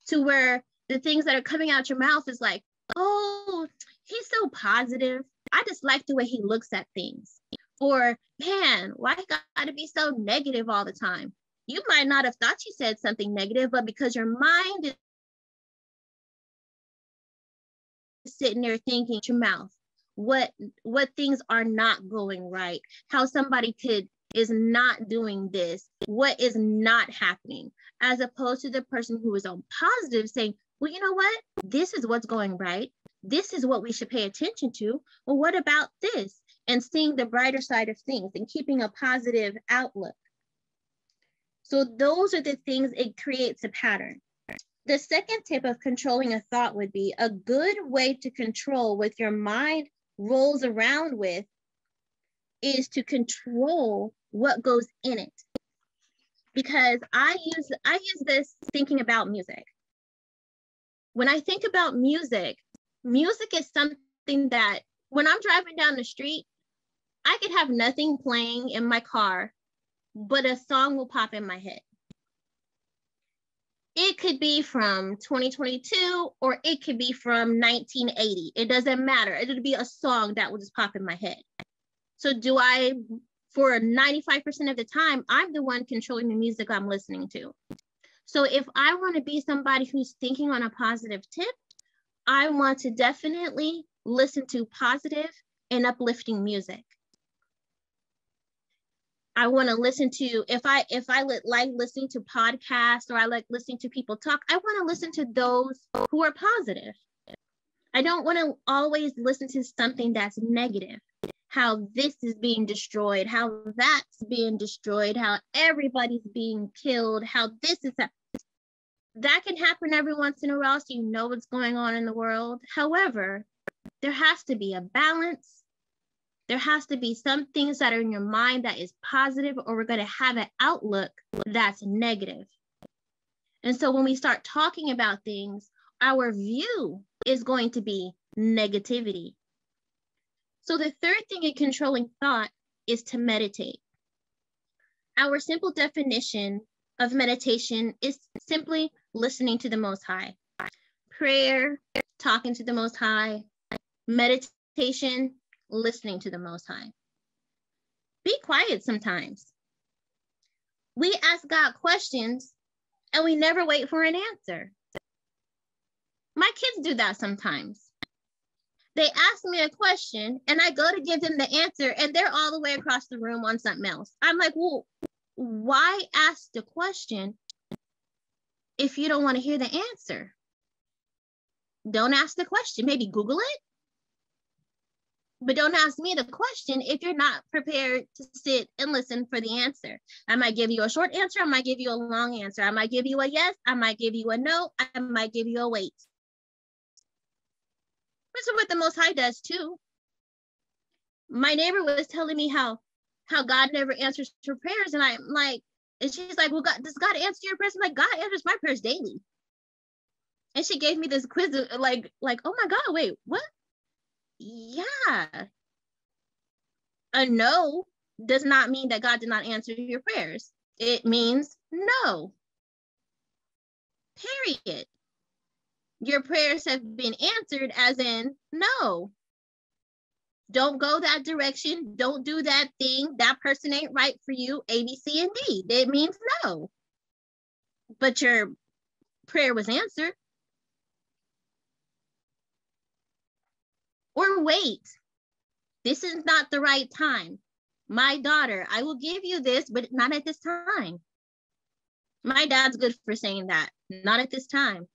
to where the things that are coming out your mouth is like, oh, he's so positive. I just like the way he looks at things. Or, man, why he gotta be so negative all the time? You might not have thought you said something negative, but because your mind is sitting there thinking your mouth, what things are not going right, how somebody is not doing this, what is not happening, as opposed to the person who is on positive saying, well, you know what? This is what's going right. This is what we should pay attention to. Well, what about this? And seeing the brighter side of things and keeping a positive outlook. So those are the things, it creates a pattern. The second tip of controlling a thought would be a good way to control what your mind rolls around with is to control what goes in it. Because I use this thinking about music. When I think about music, music is something that when I'm driving down the street, I could have nothing playing in my car, but a song will pop in my head. It could be from 2022 or it could be from 1980. It doesn't matter. It'll be a song that will just pop in my head. So for 95% of the time, I'm the one controlling the music I'm listening to. So if I want to be somebody who's thinking on a positive tip, I want to definitely listen to positive and uplifting music. I want to listen to, if I like listening to podcasts or I like listening to people talk, I want to listen to those who are positive. I don't want to always listen to something that's negative. How this is being destroyed, how that's being destroyed, how everybody's being killed, how this is that can happen every once in a while, so you know what's going on in the world. However, there has to be a balance. There has to be some things that are in your mind that is positive, or we're going to have an outlook that's negative. And so when we start talking about things, our view is going to be negativity. So the third thing in controlling thought is to meditate. Our simple definition of meditation is simply listening to the Most High. Prayer, talking to the Most High. Meditation, listening to the Most High. Be quiet sometimes. We ask God questions and we never wait for an answer. My kids do that sometimes. They ask me a question and I go to give them the answer and they're all the way across the room on something else. I'm like, well, why ask the question if you don't want to hear the answer? Don't ask the question. Maybe Google it. But don't ask me the question if you're not prepared to sit and listen for the answer. I might give you a short answer. I might give you a long answer. I might give you a yes. I might give you a no. I might give you a wait. This is what the Most High does too. My neighbor was telling me how God never answers her prayers. And I'm like, and she's like, well, does God answer your prayers? I'm like, God answers my prayers daily. And she gave me this quiz of like, oh my God, wait, what? Yeah. A no does not mean that God did not answer your prayers. It means no. Period. your prayers have been answered, as in, no, don't go that direction. Don't do that thing. That person ain't right for you. A, B, C, and D. It means no. But your prayer was answered. Or wait, this is not the right time. My daughter, I will give you this, but not at this time. My dad's good for saying that, not at this time.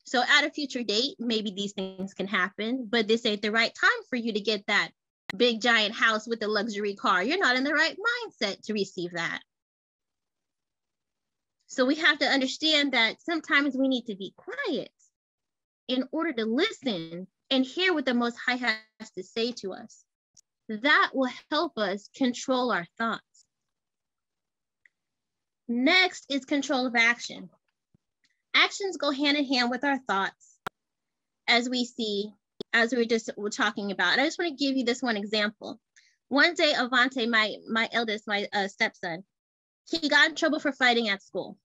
So at a future date, maybe these things can happen, but this ain't the right time for you to get that big giant house with a luxury car. You're not in the right mindset to receive that. So we have to understand that sometimes we need to be quiet in order to listen and hear what the Most High has to say to us. That will help us control our thoughts. Next is control of action. Actions go hand in hand with our thoughts, as we see, as we were talking about. And I just want to give you this one example. One day, Avante, my eldest, my stepson, he got in trouble for fighting at school.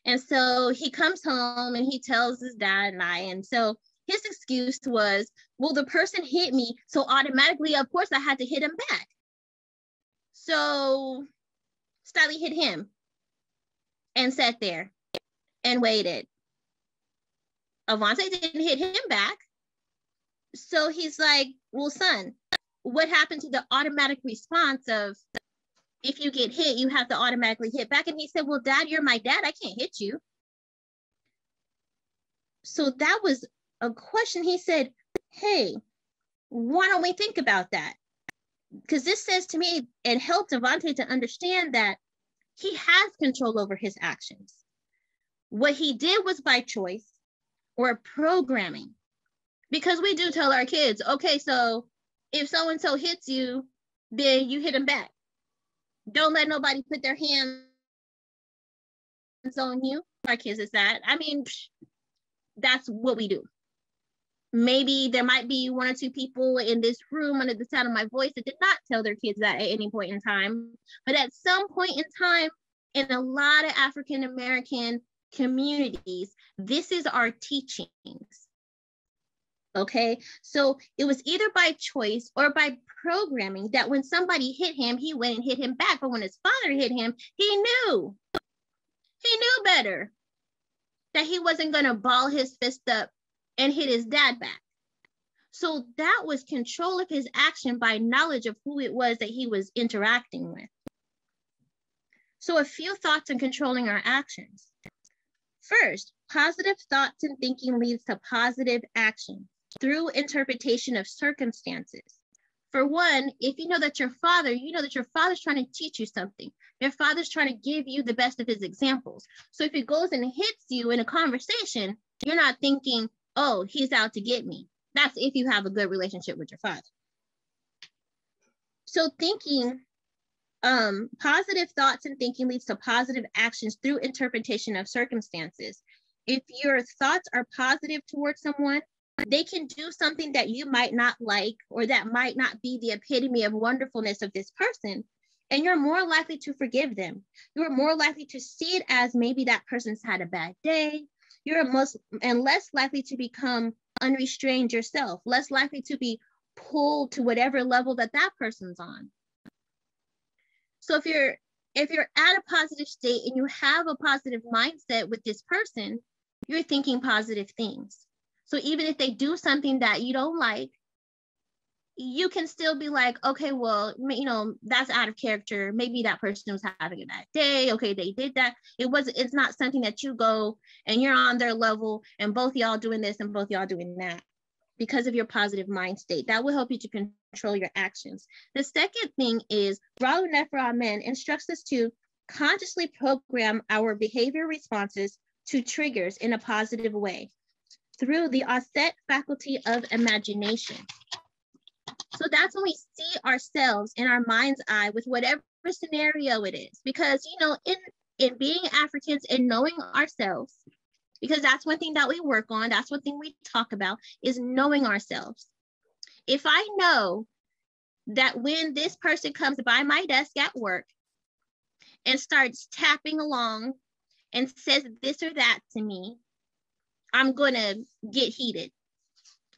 And so he comes home and he tells his dad and I, and so his excuse was, well, the person hit me, so automatically, of course, I had to hit him back. So Stiley hit him and sat there and waited. Avante didn't hit him back. So he's like, well, son, what happened to the automatic response of if you get hit, you have to automatically hit back? And he said, well, Dad, you're my dad. I can't hit you. So that was a question. He said, hey, why don't we think about that? Because this says to me, it helped Avante to understand that he has control over his actions. What he did was by choice or programming. Because we do tell our kids, okay, so if so-and-so hits you, then you hit them back. Don't let nobody put their hands on you. Our kids is that. I mean, that's what we do. Maybe there might be one or two people in this room under the sound of my voice that did not tell their kids that at any point in time. But at some point in time, in a lot of African-American communities, this is our teachings. Okay, so it was either by choice or by programming that when somebody hit him, he went and hit him back. But when his father hit him, he knew better that he wasn't going to ball his fist up and hit his dad back. So that was control of his action by knowledge of who it was that he was interacting with. So a few thoughts on controlling our actions. First, positive thoughts and thinking leads to positive action through interpretation of circumstances. For one, if you know that your father's trying to teach you something. Your father's trying to give you the best of his examples. So if he goes and hits you in a conversation, you're not thinking, oh, he's out to get me. That's if you have a good relationship with your father. So thinking, positive thoughts and thinking leads to positive actions through interpretation of circumstances. If your thoughts are positive towards someone, they can do something that you might not like, or that might not be the epitome of wonderfulness of this person, and you're more likely to forgive them. You're more likely to see it as maybe that person's had a bad day. You're less likely to become unrestrained yourself, less likely to be pulled to whatever level that person's on. So if you're at a positive state and you have a positive mindset with this person, you're thinking positive things. So even if they do something that you don't like, you can still be like, okay, well, that's out of character. Maybe that person was having a bad day. Okay, they did that. It's not something that you go and you're on their level and both y'all doing this and both y'all doing that, because of your positive mind state. That will help you to control your actions. The second thing is Raul Nefer Amen instructs us to consciously program our behavior responses to triggers in a positive way through the Aset faculty of imagination. So that's when we see ourselves in our mind's eye with whatever scenario it is. Because, in being Africans and knowing ourselves, because that's one thing that we work on, that's one thing we talk about, is knowing ourselves. If I know that when this person comes by my desk at work and starts tapping along and says this or that to me, I'm going to get heated.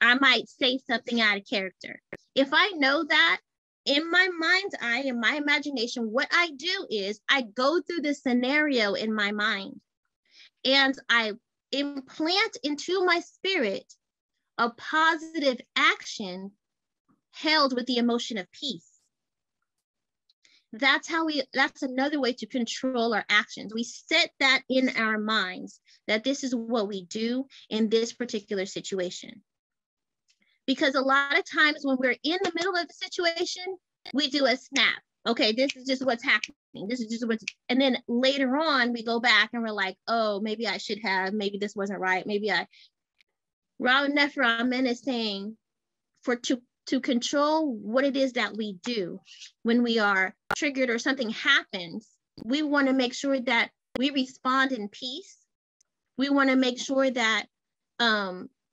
I might say something out of character. If I know that, in my mind's eye, in my imagination, what I do is I go through the scenario in my mind and I implant into my spirit a positive action held with the emotion of peace. That's another way to control our actions. We set that in our minds that this is what we do in this particular situation. Because a lot of times when we're in the middle of the situation, we do a snap. Okay, this is just what's happening. This is just what's, and then later on we go back and we're like, oh, maybe I should have, maybe this wasn't right. Robin Nephramen is saying to control what it is that we do when we are triggered or something happens, we want to make sure that we respond in peace. We want to make sure that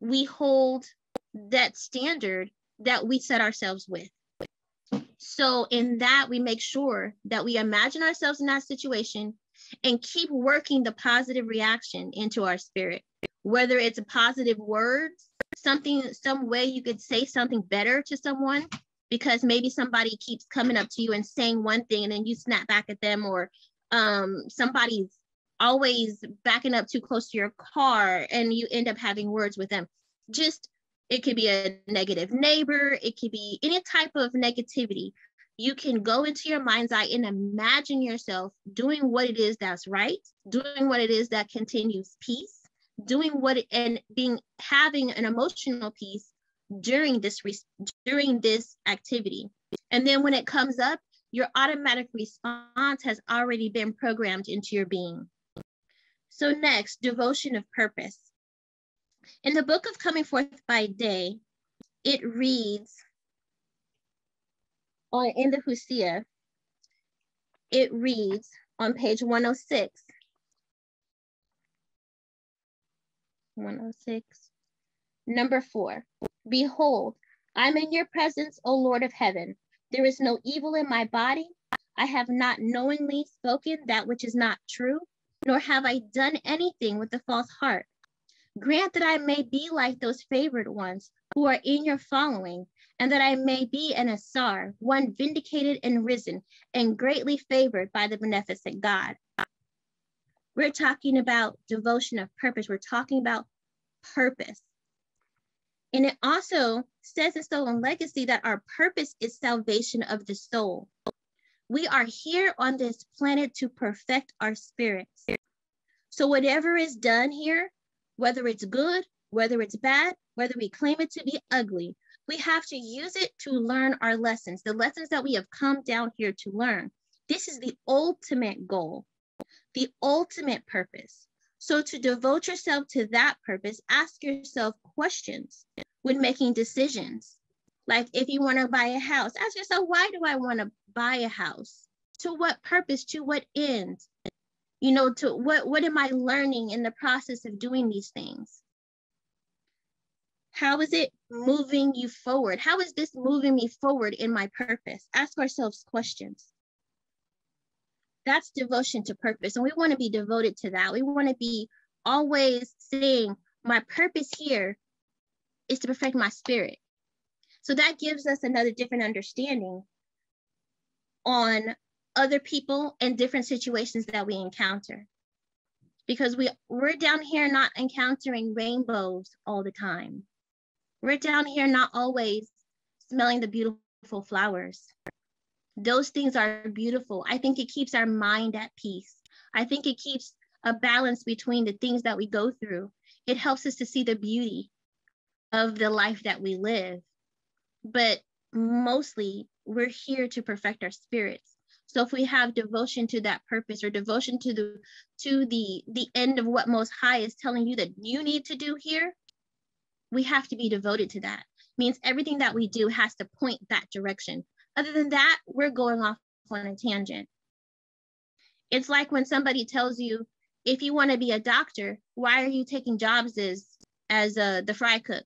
we hold that standard that we set ourselves with. So in that, we make sure that we imagine ourselves in that situation and keep working the positive reaction into our spirit, whether it's a positive words, some way you could say something better to someone, because maybe somebody keeps coming up to you and saying one thing and then you snap back at them, or somebody's always backing up too close to your car and you end up having words with them. It could be a negative neighbor. It could be any type of negativity. You can go into your mind's eye and imagine yourself doing what it is that's right, doing what it is that continues peace, having an emotional peace during this activity. And then when it comes up, your automatic response has already been programmed into your being. So next, devotion of purpose. In the book of Coming Forth by Day, it reads, in the Hosea, it reads on page 106, number 4, behold, I'm in your presence, O Lord of heaven. There is no evil in my body. I have not knowingly spoken that which is not true, nor have I done anything with a false heart. Grant that I may be like those favored ones who are in your following, and that I may be an Asar, one vindicated and risen, and greatly favored by the beneficent God. We're talking about devotion of purpose. We're talking about purpose. And it also says in Stolen Legacy that our purpose is salvation of the soul. We are here on this planet to perfect our spirits. So whatever is done here, whether it's good, whether it's bad, whether we claim it to be ugly, we have to use it to learn our lessons, the lessons that we have come down here to learn. This is the ultimate goal, the ultimate purpose. So to devote yourself to that purpose, ask yourself questions when making decisions. Like if you want to buy a house, ask yourself, why do I want to buy a house? To what purpose? To what end? To what am I learning in the process of doing these things? How is it moving you forward? How is this moving me forward in my purpose? Ask ourselves questions. That's devotion to purpose. And we want to be devoted to that. We want to be always saying, my purpose here is to perfect my spirit. So that gives us another different understanding on other people and different situations that we encounter. Because we're down here not encountering rainbows all the time. We're down here not always smelling the beautiful flowers. Those things are beautiful. I think it keeps our mind at peace. I think it keeps a balance between the things that we go through. It helps us to see the beauty of the life that we live. But mostly, we're here to perfect our spirits. So if we have devotion to that purpose, or devotion to the end of what Most High is telling you that you need to do here, we have to be devoted to that. Means everything that we do has to point that direction. Other than that, we're going off on a tangent. It's like when somebody tells you, if you want to be a doctor, why are you taking jobs as the fry cook?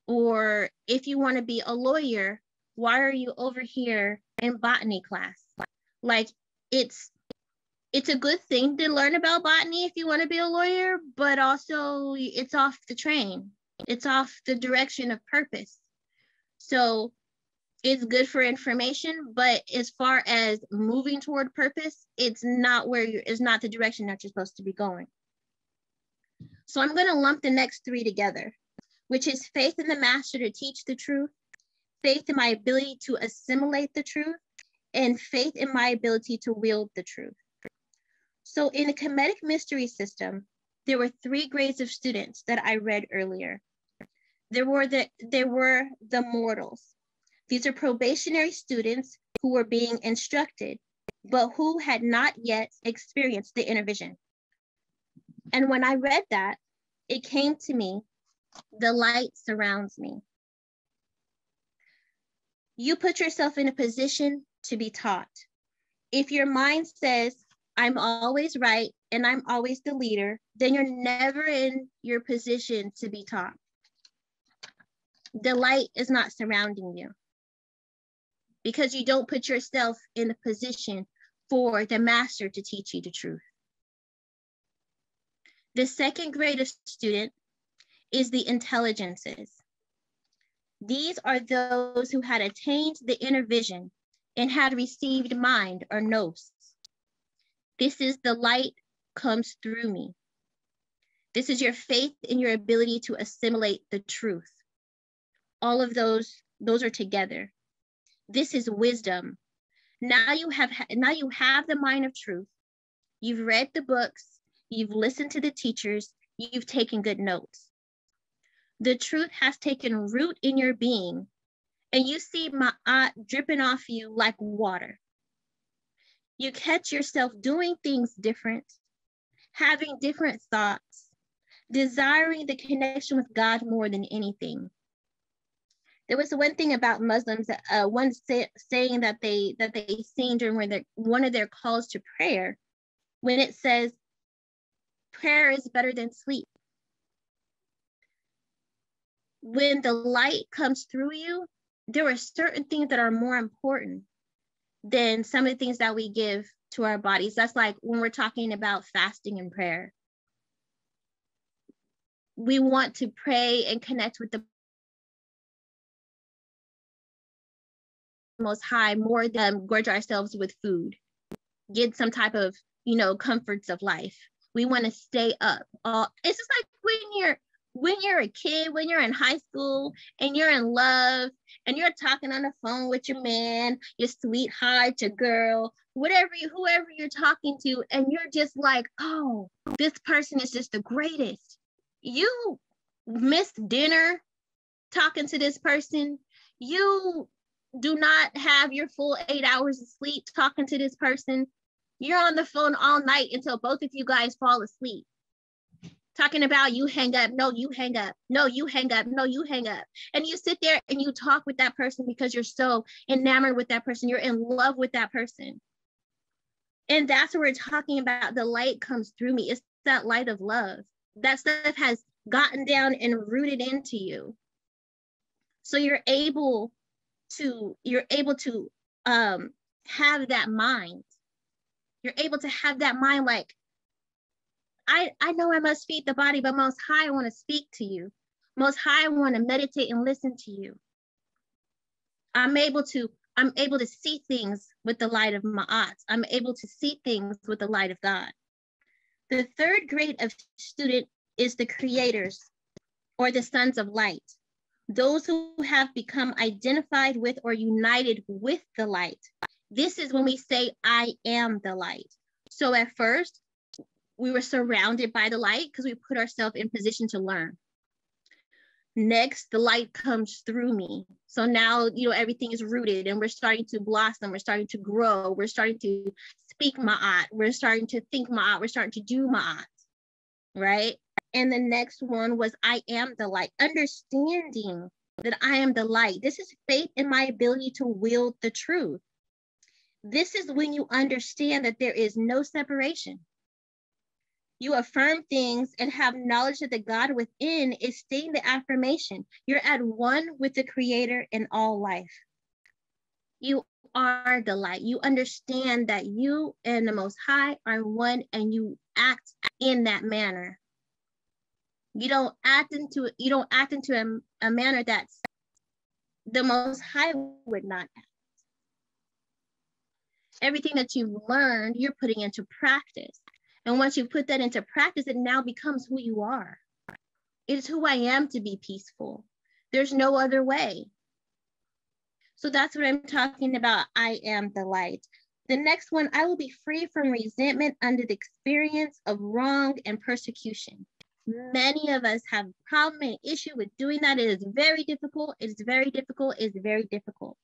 Or if you want to be a lawyer, why are you over here in botany class? Like, it's It's a good thing to learn about botany if you want to be a lawyer, but also it's off the train. It's off the direction of purpose. So it's good for information, but as far as moving toward purpose, it's not the direction that you're supposed to be going. So I'm going to lump the next three together, which is faith in the master to teach the truth, faith in my ability to assimilate the truth, and faith in my ability to wield the truth. So in a Kemetic mystery system, there were three grades of students that I read earlier. There were the mortals. These are probationary students who were being instructed, but who had not yet experienced the inner vision. And when I read that, it came to me, the light surrounds me. You put yourself in a position to be taught. If your mind says, I'm always right and I'm always the leader, then you're never in your position to be taught. The light is not surrounding you because you don't put yourself in a position for the master to teach you the truth. The second grade of student is the intelligences. These are those who had attained the inner vision and had received mind or nous. This is the light comes through me. This is your faith in your ability to assimilate the truth. All of those are together. This is wisdom. Now you have the mind of truth. You've read the books, you've listened to the teachers, you've taken good notes. The truth has taken root in your being, and you see ma'at dripping off you like water. You catch yourself doing things different, having different thoughts, desiring the connection with God more than anything. There was one thing about Muslims, one saying that they sing during one of their calls to prayer, when it says, prayer is better than sleep. When the light comes through you, there are certain things that are more important than some of the things that we give to our bodies. That's like when we're talking about fasting and prayer. We want to pray and connect with the Most High more than gorge ourselves with food, get some type of, comforts of life. We want to stay up. It's just like when you're a kid, when you're in high school and you're in love and you're talking on the phone with your man, your sweetheart, your girl, whoever you're talking to, and you're just like, oh, this person is just the greatest. You missed dinner talking to this person. You do not have your full 8 hours of sleep talking to this person. You're on the phone all night until both of you guys fall asleep. Talking about you hang up, no, you hang up, no, you hang up, no, you hang up. And you sit there and you talk with that person because you're so enamored with that person. You're in love with that person. And that's what we're talking about. The light comes through me. It's that light of love. That stuff has gotten down and rooted into you. So you're able to have that mind. You're able to have that mind like, I know I must feed the body, but Most High, I want to speak to you. Most High, I want to meditate and listen to you. I'm able to see things with the light of Ma'at. I'm able to see things with the light of God. The third grade of student is the creators or the sons of light. Those who have become identified with or united with the light. This is when we say, I am the light. So at first, we were surrounded by the light because we put ourselves in position to learn. Next, the light comes through me. So now, everything is rooted and we're starting to blossom. We're starting to grow. We're starting to speak Ma'at. We're starting to think Ma'at. We're starting to do Ma'at, right? And the next one was, I am the light. Understanding that I am the light. This is faith in my ability to wield the truth. This is when you understand that there is no separation. You affirm things and have knowledge that the God within is stating the affirmation. You're at one with the Creator in all life. You are the light. You understand that you and the Most High are one, and you act in that manner. You don't act into a manner that's the Most High would not act. Everything that you've learned, you're putting into practice. And once you put that into practice, it now becomes who you are. It is who I am to be peaceful. There's no other way. So that's what I'm talking about. I am the light. The next one, I will be free from resentment under the experience of wrong and persecution. Many of us have a problem and issue with doing that. It is very difficult. It is very difficult. It is very difficult.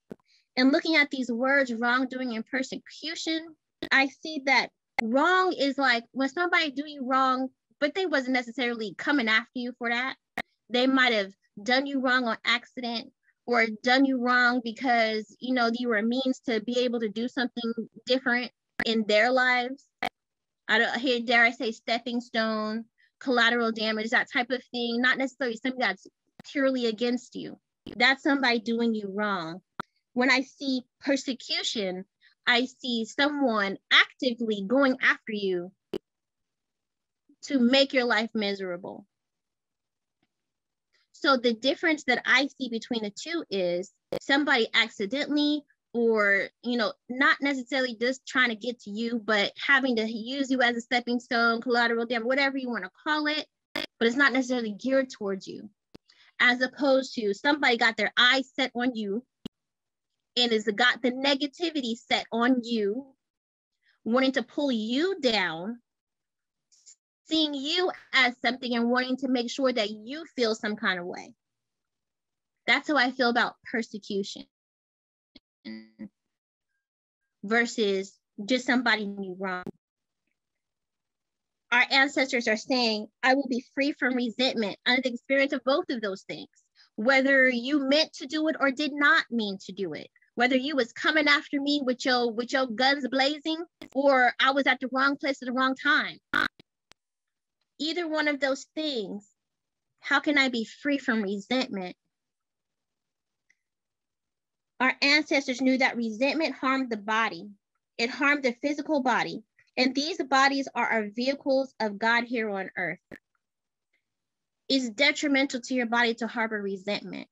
And looking at these words, wrongdoing and persecution, I see that wrong is like when somebody do you wrong, but they wasn't necessarily coming after you for that. They might have done you wrong on accident, or done you wrong because, you know, you were a means to be able to do something different in their lives. Dare I say stepping stone, collateral damage, that type of thing, not necessarily something that's purely against you. That's somebody doing you wrong. When I see persecution, I see someone actively going after you to make your life miserable. So the difference that I see between the two is somebody accidentally, or, you know, not necessarily just trying to get to you, but having to use you as a stepping stone, collateral damage, whatever you want to call it, but it's not necessarily geared towards you. As opposed to somebody got their eyes set on you and has got the negativity set on you, wanting to pull you down, seeing you as something and wanting to make sure that you feel some kind of way. That's how I feel about persecution versus just somebody doing you wrong. Our ancestors are saying, I will be free from resentment under the experience of both of those things, whether you meant to do it or did not mean to do it, whether you was coming after me with your guns blazing, or I was at the wrong place at the wrong time. Either one of those things, how can I be free from resentment? Our ancestors knew that resentment harmed the body. It harmed the physical body. And these bodies are our vehicles of God here on earth. It's detrimental to your body to harbor resentment.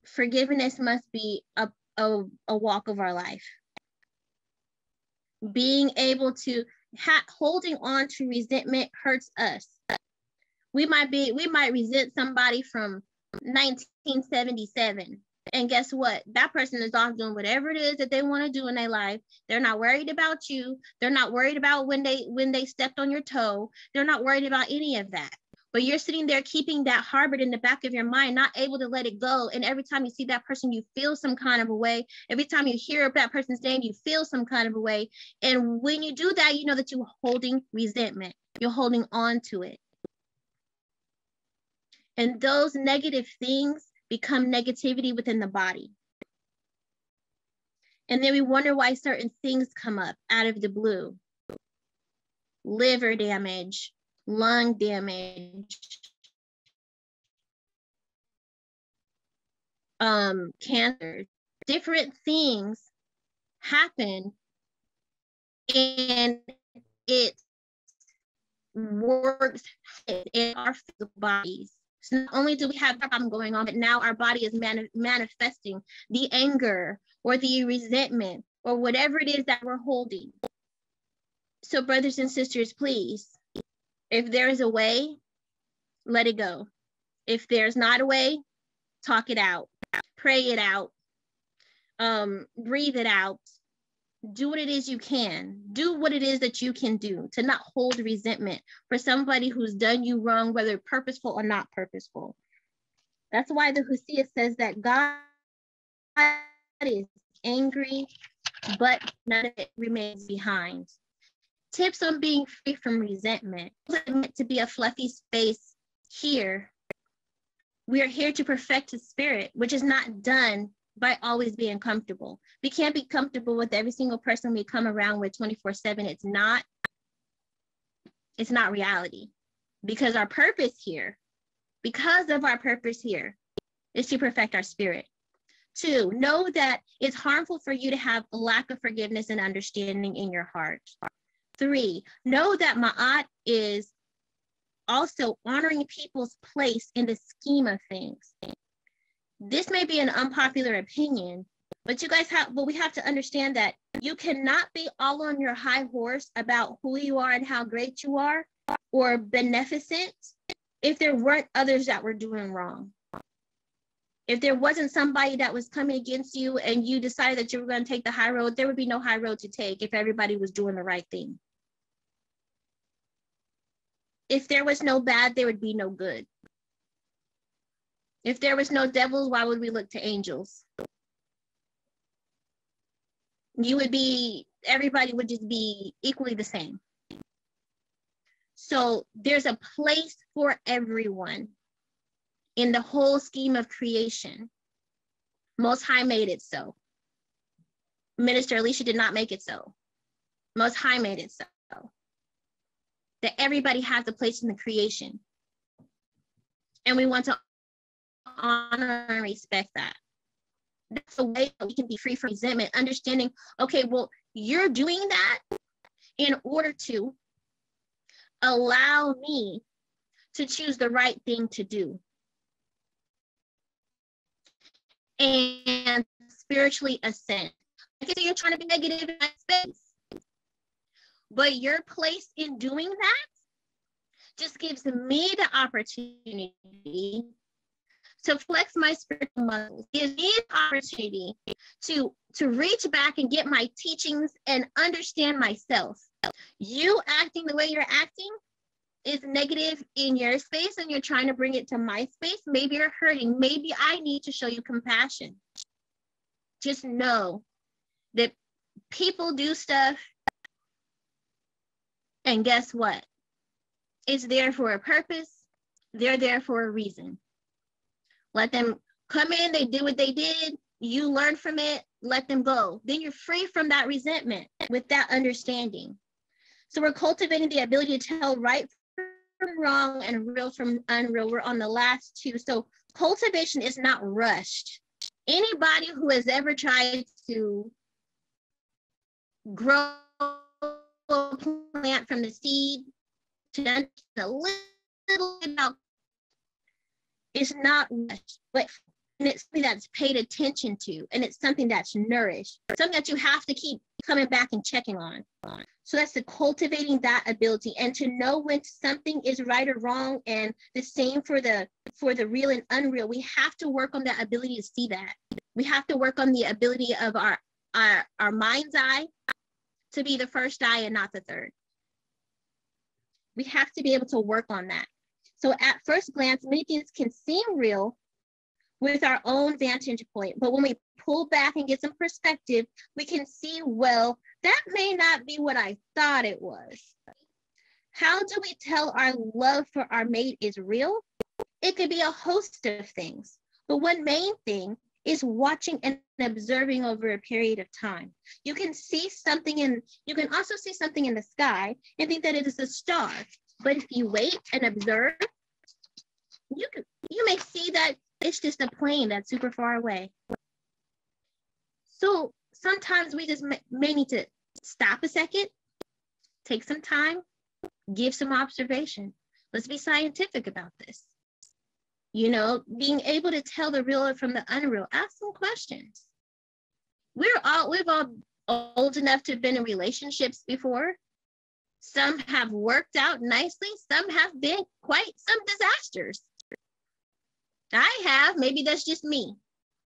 Forgiveness must be a walk of our life. Being able to holding on to resentment hurts us. We might resent somebody from 1977, and guess what? That person is off doing whatever it is that they want to do in their life. They're not worried about you. They're not worried about when they stepped on your toe. They're not worried about any of that. But you're sitting there keeping that harbored in the back of your mind, not able to let it go. And every time you see that person, you feel some kind of a way. Every time you hear that person's name, you feel some kind of a way. And when you do that, you know that you're holding resentment. You're holding on to it. And those negative things become negativity within the body. And then we wonder why certain things come up out of the blue. Liver damage, lung damage, cancer, different things happen, and it works in our physical bodies. So not only do we have that problem going on, but now our body is manifesting the anger or the resentment or whatever it is that we're holding. So brothers and sisters, please, if there is a way, let it go. If there's not a way, talk it out, pray it out, breathe it out. Do what it is you can. Do what it is that you can do to not hold resentment for somebody who's done you wrong, whether purposeful or not purposeful. That's why the Hosea says that God is angry, but none of it remains behind. Tips on being free from resentment. It's meant to be a fluffy space here. We are here to perfect the spirit, which is not done by always being comfortable. We can't be comfortable with every single person we come around with 24/7. It's not reality. Because our purpose here, is to perfect our spirit. 2, know that it's harmful for you to have a lack of forgiveness and understanding in your heart. 3, know that ma'at is also honoring people's place in the scheme of things. This may be an unpopular opinion, but we have to understand that you cannot be all on your high horse about who you are and how great you are or beneficent if there weren't others that were doing wrong. If there wasn't somebody that was coming against you and you decided that you were going to take the high road, there would be no high road to take if everybody was doing the right thing. If there was no bad, there would be no good. If there was no devils, why would we look to angels? Everybody would just be equally the same. So there's a place for everyone in the whole scheme of creation. Most High made it so. Minister Alicia did not make it so. Most High made it so. That everybody has a place in the creation. And we want to honor and respect that. That's a way that we can be free from resentment, understanding, okay, well, you're doing that in order to allow me to choose the right thing to do. And spiritually ascend. I guess you're trying to be negative in that space. But your place in doing that just gives me the opportunity to flex my spiritual muscles, gives me the opportunity to reach back and get my teachings and understand myself. You acting the way you're acting is negative in your space and you're trying to bring it to my space. Maybe you're hurting. Maybe I need to show you compassion. Just know that people do stuff, and guess what? It's there for a purpose. They're there for a reason. Let them come in, they did what they did, you learn from it, let them go. Then you're free from that resentment with that understanding. So we're cultivating the ability to tell right from wrong and real from unreal. We're on the last 2. So cultivation is not rushed. Anybody who has ever tried to grow a plant from the seed to understand a little bit about it's not rushed, but it's something that's paid attention to, and it's something that's nourished, something that you have to keep coming back and checking on. So that's the cultivating that ability, and to know when something is right or wrong, and the same for the real and unreal. We have to work on that ability to see that. We have to work on the ability of our mind's eye to be the first eye and not the third. We have to be able to work on that. So at first glance, many things can seem real with our own vantage point, but when we pull back and get some perspective, we can see, well, that may not be what I thought it was. How do we tell our love for our mate is real? It could be a host of things, but one main thing is watching and observing over a period of time. You can see something you can also see something in the sky and think that it is a star. But if you wait and observe, you may see that it's just a plane that's super far away. So sometimes we just may need to stop a second, take some time, give some observation. Let's be scientific about this. You know, being able to tell the real from the unreal. Ask some questions. We've all old enough to have been in relationships before. Some have worked out nicely. Some have been quite some disasters. I have. Maybe that's just me.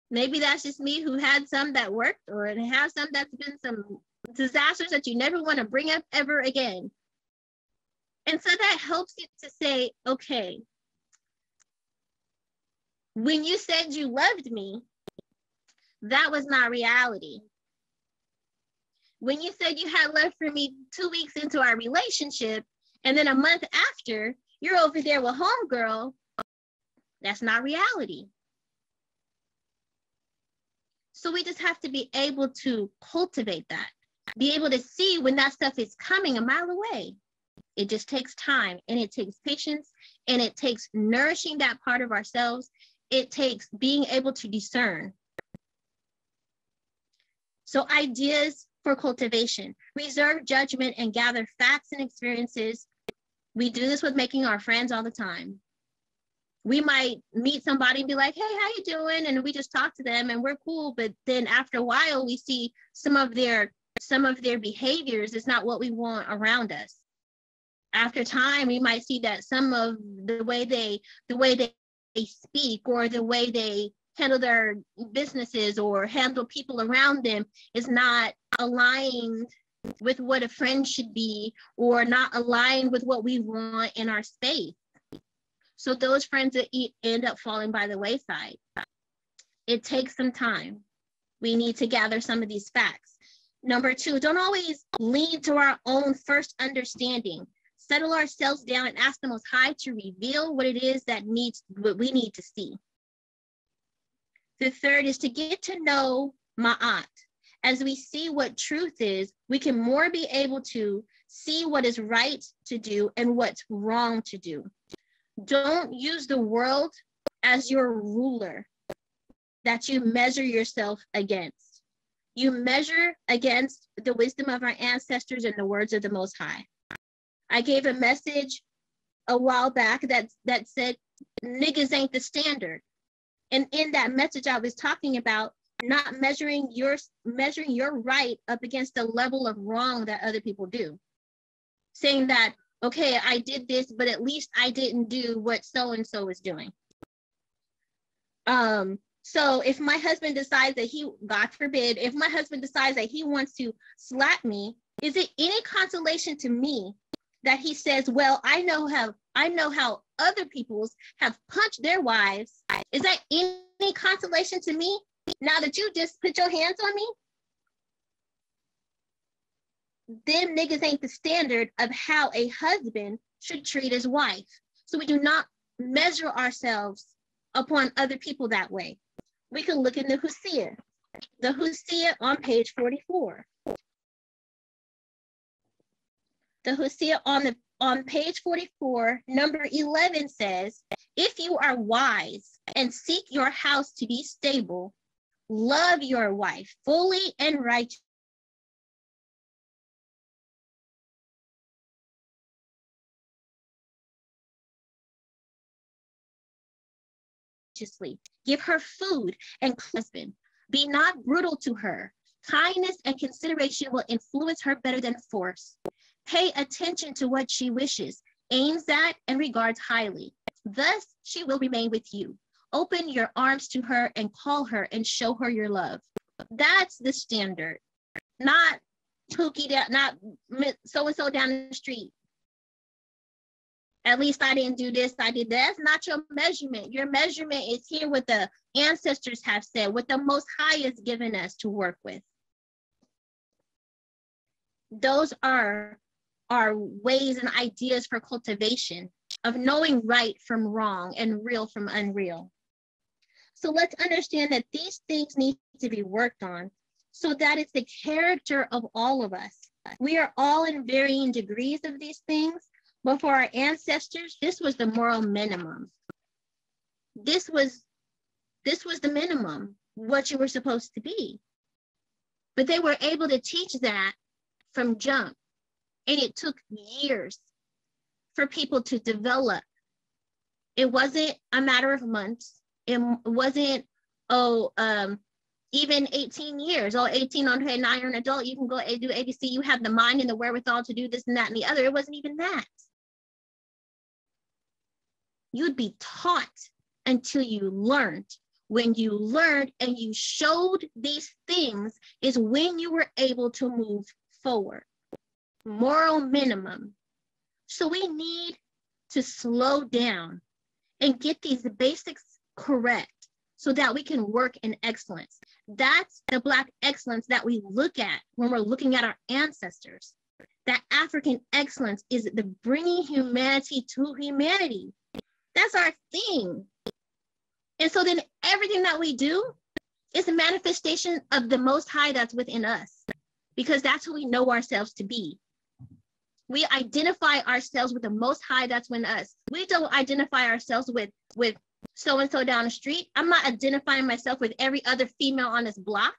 Maybe that's just me who had some that worked, or have some that's been some disasters that you never want to bring up ever again. And so that helps you to say, okay, when you said you loved me, that was not reality. When you said you had love for me 2 weeks into our relationship, and then a month after, you're over there with homegirl, that's not reality. So we just have to be able to cultivate that, be able to see when that stuff is coming a mile away. It just takes time, and it takes patience, and it takes nourishing that part of ourselves. It takes being able to discern So ideas for cultivation, reserve judgment and gather facts and experiences. We do this with making our friends all the time. We might meet somebody and be like, hey, how you doing? And we just talk to them and we're cool. But then after a while, we see some of their behaviors is not what we want around us. After time, we might see that some of the way they speak or the way they handle their businesses or handle people around them is not aligned with what a friend should be or not aligned with what we want in our space. So those friends that end up falling by the wayside. It takes some time. We need to gather some of these facts. Number 2, don't always lean to our own first understanding. Settle ourselves down and ask the Most High to reveal what it is what we need to see. The 3rd is to get to know Ma'at. As we see what truth is, we can more be able to see what is right to do and what's wrong to do. Don't use the world as your ruler that you measure yourself against. You measure against the wisdom of our ancestors and the words of the Most High. I gave a message a while back that said, niggas ain't the standard. And in that message, I was talking about not measuring your right up against the level of wrong that other people do. Saying that, okay, I did this, but at least I didn't do what so-and-so is doing. So if my husband decides that God forbid, if my husband decides that he wants to slap me, is it any consolation to me that he says, well, I know how other peoples have punched their wives? Is that any consolation to me now that you just put your hands on me? Them niggas ain't the standard of how a husband should treat his wife. So we do not measure ourselves upon other people that way. We can look in the Hosea. The Hosea on page 44. The Hosea on page 44, number 11 says, if you are wise and seek your house to be stable, love your wife fully and righteously. Give her food and husband. Be not brutal to her. Kindness and consideration will influence her better than force. Pay attention to what she wishes, aims at, and regards highly. Thus she will remain with you. Open your arms to her and call her and show her your love. That's the standard. Not Pookie, not so-and-so down the street. At least I didn't do this, I did that. That's not your measurement. Your measurement is here what the ancestors have said, what the Most High has given us to work with. Those are ways and ideas for cultivation of knowing right from wrong and real from unreal. So let's understand that these things need to be worked on so that it's the character of all of us. We are all in varying degrees of these things, but for our ancestors, this was the moral minimum. This was the minimum, what you were supposed to be. But they were able to teach that from jump. And it took years for people to develop. It wasn't a matter of months. It wasn't, even 18 years, 18, okay, now you're an adult, you can go do ABC, you have the mind and the wherewithal to do this and that and the other. It wasn't even that. You'd be taught until you learned. When you learned and you showed these things is when you were able to move forward. Moral minimum. So we need to slow down and get these basics correct so that we can work in excellence. That's the Black excellence that we look at when we're looking at our ancestors. That African excellence is the bringing humanity to humanity. That's our thing. And so then everything that we do is a manifestation of the Most High that's within us, because that's who we know ourselves to be. We identify ourselves with the Most High that's within us. We don't identify ourselves with so-and-so down the street. I'm not identifying myself with every other female on this block.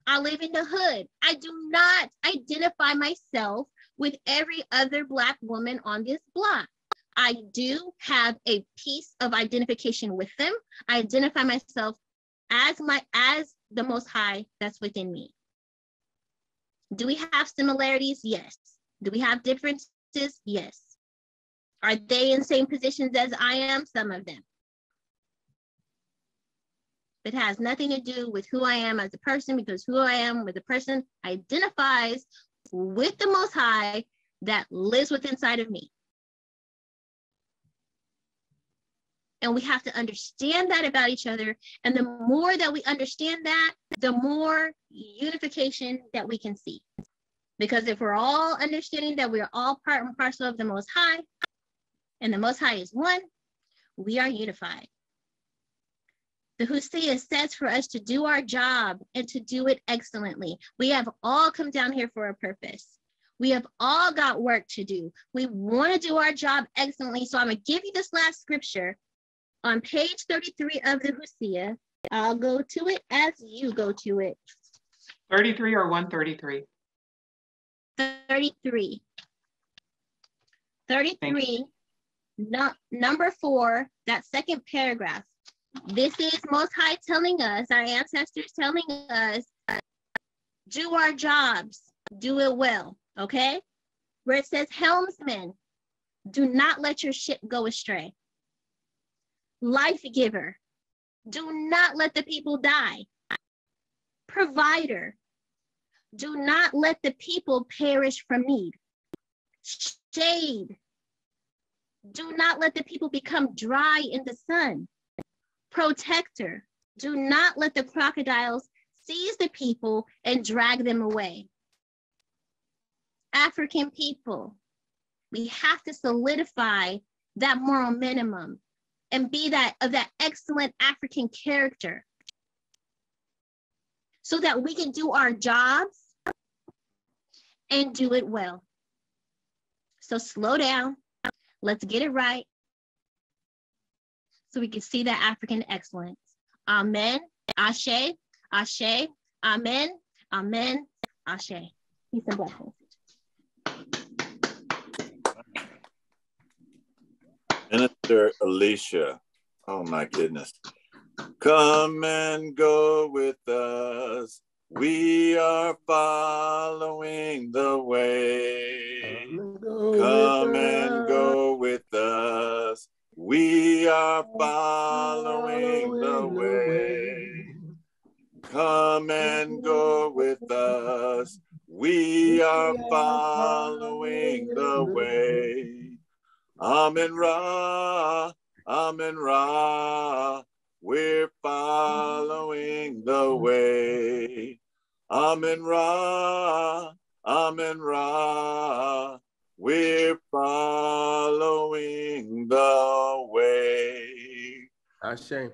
I live in the hood. I do not identify myself with every other Black woman on this block. I do have a piece of identification with them. I identify myself as the Most High that's within me. Do we have similarities? Yes. Do we have differences? Yes. Are they in the same positions as I am? Some of them. It has nothing to do with who I am as a person, because who I am with a person identifies with the Most High that lives within inside of me. And we have to understand that about each other. And the more that we understand that, the more unification that we can see. Because if we're all understanding that we are all part and parcel of the Most High, and the Most High is one, we are unified. The Hosea says for us to do our job and to do it excellently. We have all come down here for a purpose. We have all got work to do. We want to do our job excellently. So I'm going to give you this last scripture on page 33 of the Hosea. I'll go to it as you go to it. 33 or 133? 33. 33, number 4, that second paragraph. This is Most High telling us, our ancestors telling us, do our jobs, do it well, okay? Where it says, helmsman, do not let your ship go astray. Life giver, do not let the people die. Provider, do not let the people perish from need. Shade, do not let the people become dry in the sun. Protector, do not let the crocodiles seize the people and drag them away. African people, we have to solidify that moral minimum and be of that excellent African character so that we can do our jobs and do it well. So slow down, let's get it right so we can see that African excellence. Amen, Ashe, Ashe, Amen, Amen, Ashe. Peace and blessings. Minister Alicia, oh my goodness. Come and go with us. We are following the way. Come and go with us. We are following the way. Come and go with us. We are following the way. Amen Ra, Amen Ra. We're following the way. Amen Ra, Amen Ra. We're following the way. Ashe.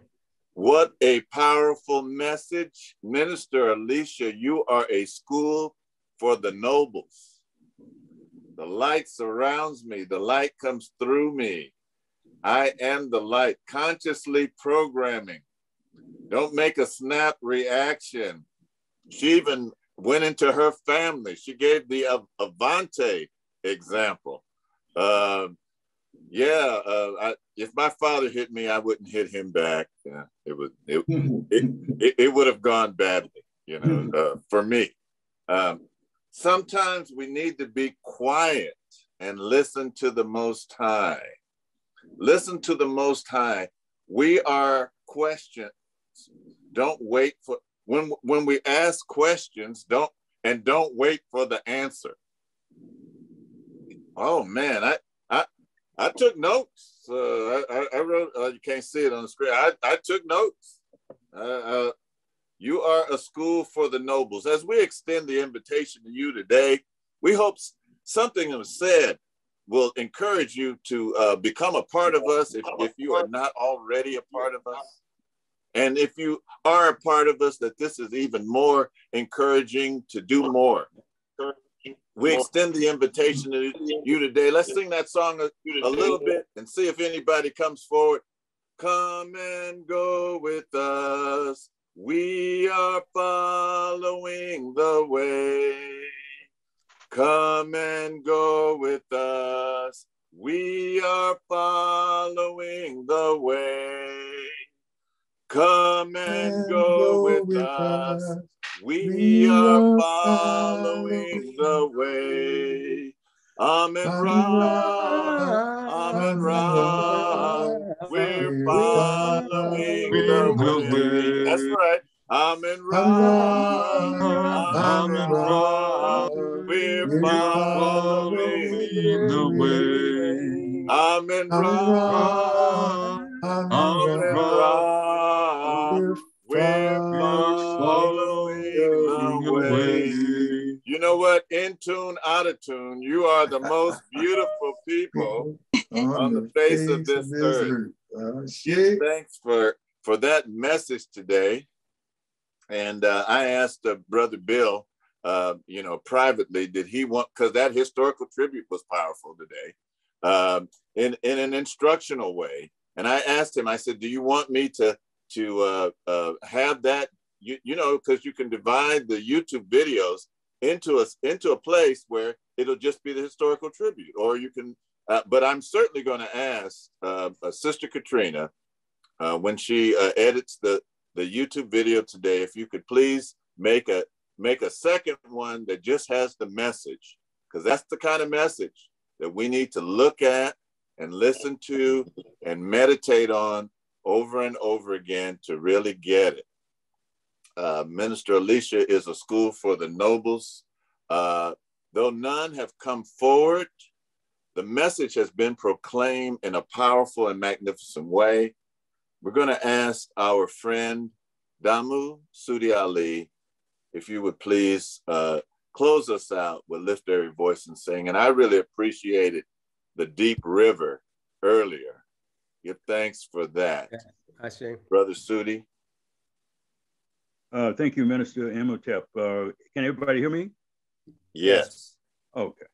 What a powerful message. Minister Alicia, you are a school for the nobles. The light surrounds me. The light comes through me. I am the light. Consciously programming. Don't make a snap reaction. She even went into her family. She gave the Avante example. If my father hit me, I wouldn't hit him back. It would have gone badly, for me. Sometimes we need to be quiet and listen to the Most High. Listen to the Most High. We are questions. Don't wait for, when we ask questions, don't wait for the answer. Oh man, I took notes. I wrote, you can't see it on the screen. I took notes. You are a school for the nobles. As we extend the invitation to you today, we hope something was said will encourage you to become a part of us if you are not already a part of us. And if you are a part of us, that this is even more encouraging to do more. We extend the invitation to you today. Let's sing that song a little bit and see if anybody comes forward. Come and go with us. We are following the way. Come and go with us. We are following the way. Come and go with us. We are following the way. Amen, Ra, Amen, Ra. We're following the way. That's right. Amen, Ra, Amen, Ra. We're following the way. Amen, Ra, Amen, Ra. We're following the way. You know what? In tune, out of tune, you are the most beautiful people on the face of this earth. Give thanks for that message today. And I asked Brother Bill, you know, privately, did he want, because that historical tribute was powerful today, in an instructional way. And I asked him, I said, do you want me to have that, you know, because you can divide the YouTube videos into a place where it'll just be the historical tribute, or you can, but I'm certainly going to ask Sister Katrina, when she edits the YouTube video today, if you could please make a second one that just has the message, because that's the kind of message that we need to look at and listen to and meditate on over and over again to really get it. Minister Alicia is a school for the nobles. Though none have come forward, the message has been proclaimed in a powerful and magnificent way. We're going to ask our friend Damu Sudi Ali, if you would please close us out with Lift Every Voice and Sing. And I really appreciated the Deep River earlier. Give thanks for that. Yeah, Brother Sudi. Thank you, Minister Imhotep. Can everybody hear me? Yes. Okay.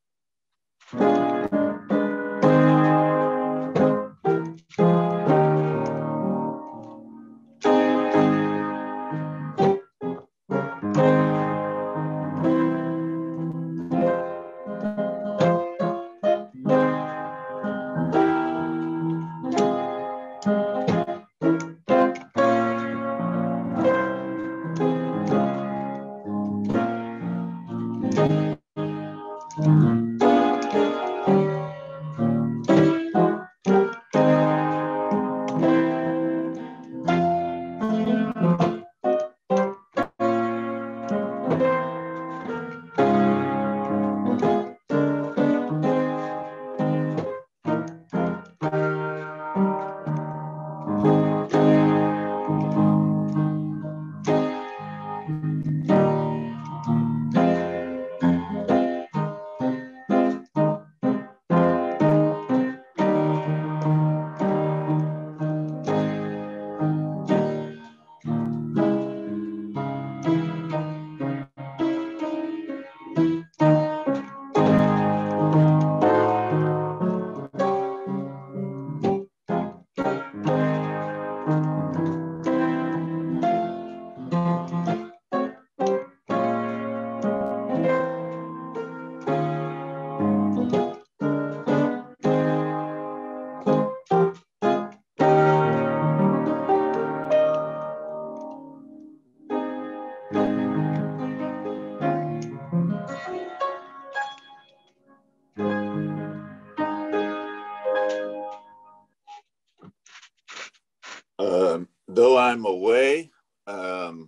Though I'm away, my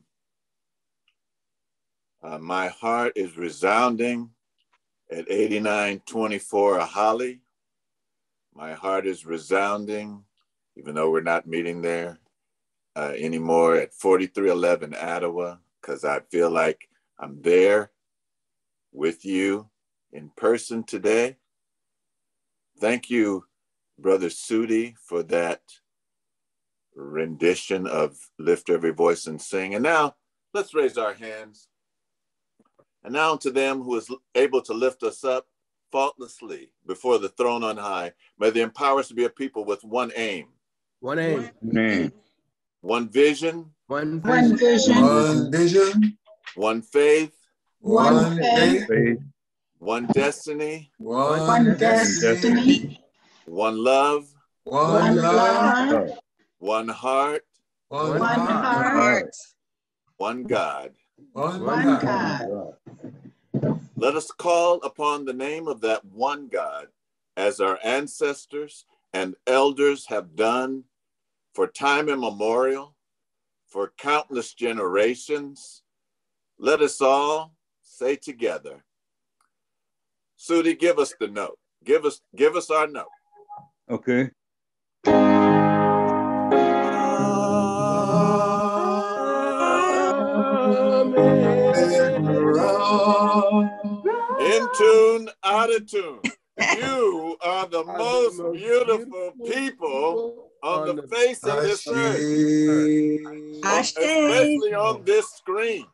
heart is resounding at 8924 Holly. My heart is resounding, even though we're not meeting there anymore, at 4311 Ottawa, because I feel like I'm there with you in person today. Thank you, Brother Sudi, for that rendition of Lift Every Voice and Sing. And now let's raise our hands. And now to them who is able to lift us up faultlessly before the throne on high, may they empower us to be a people with one aim. One aim. Name. One vision. One One vision. One vision. One faith. One faith. One destiny. One destiny. One love. One love. One heart. One heart. One God. One God. Let us call upon the name of that one God as our ancestors and elders have done for time immemorial, for countless generations. Let us all say together, Sudi, give us the note. Give us our note. Okay. In tune, out of tune. You are the most beautiful people on the face of this earth, especially on this screen.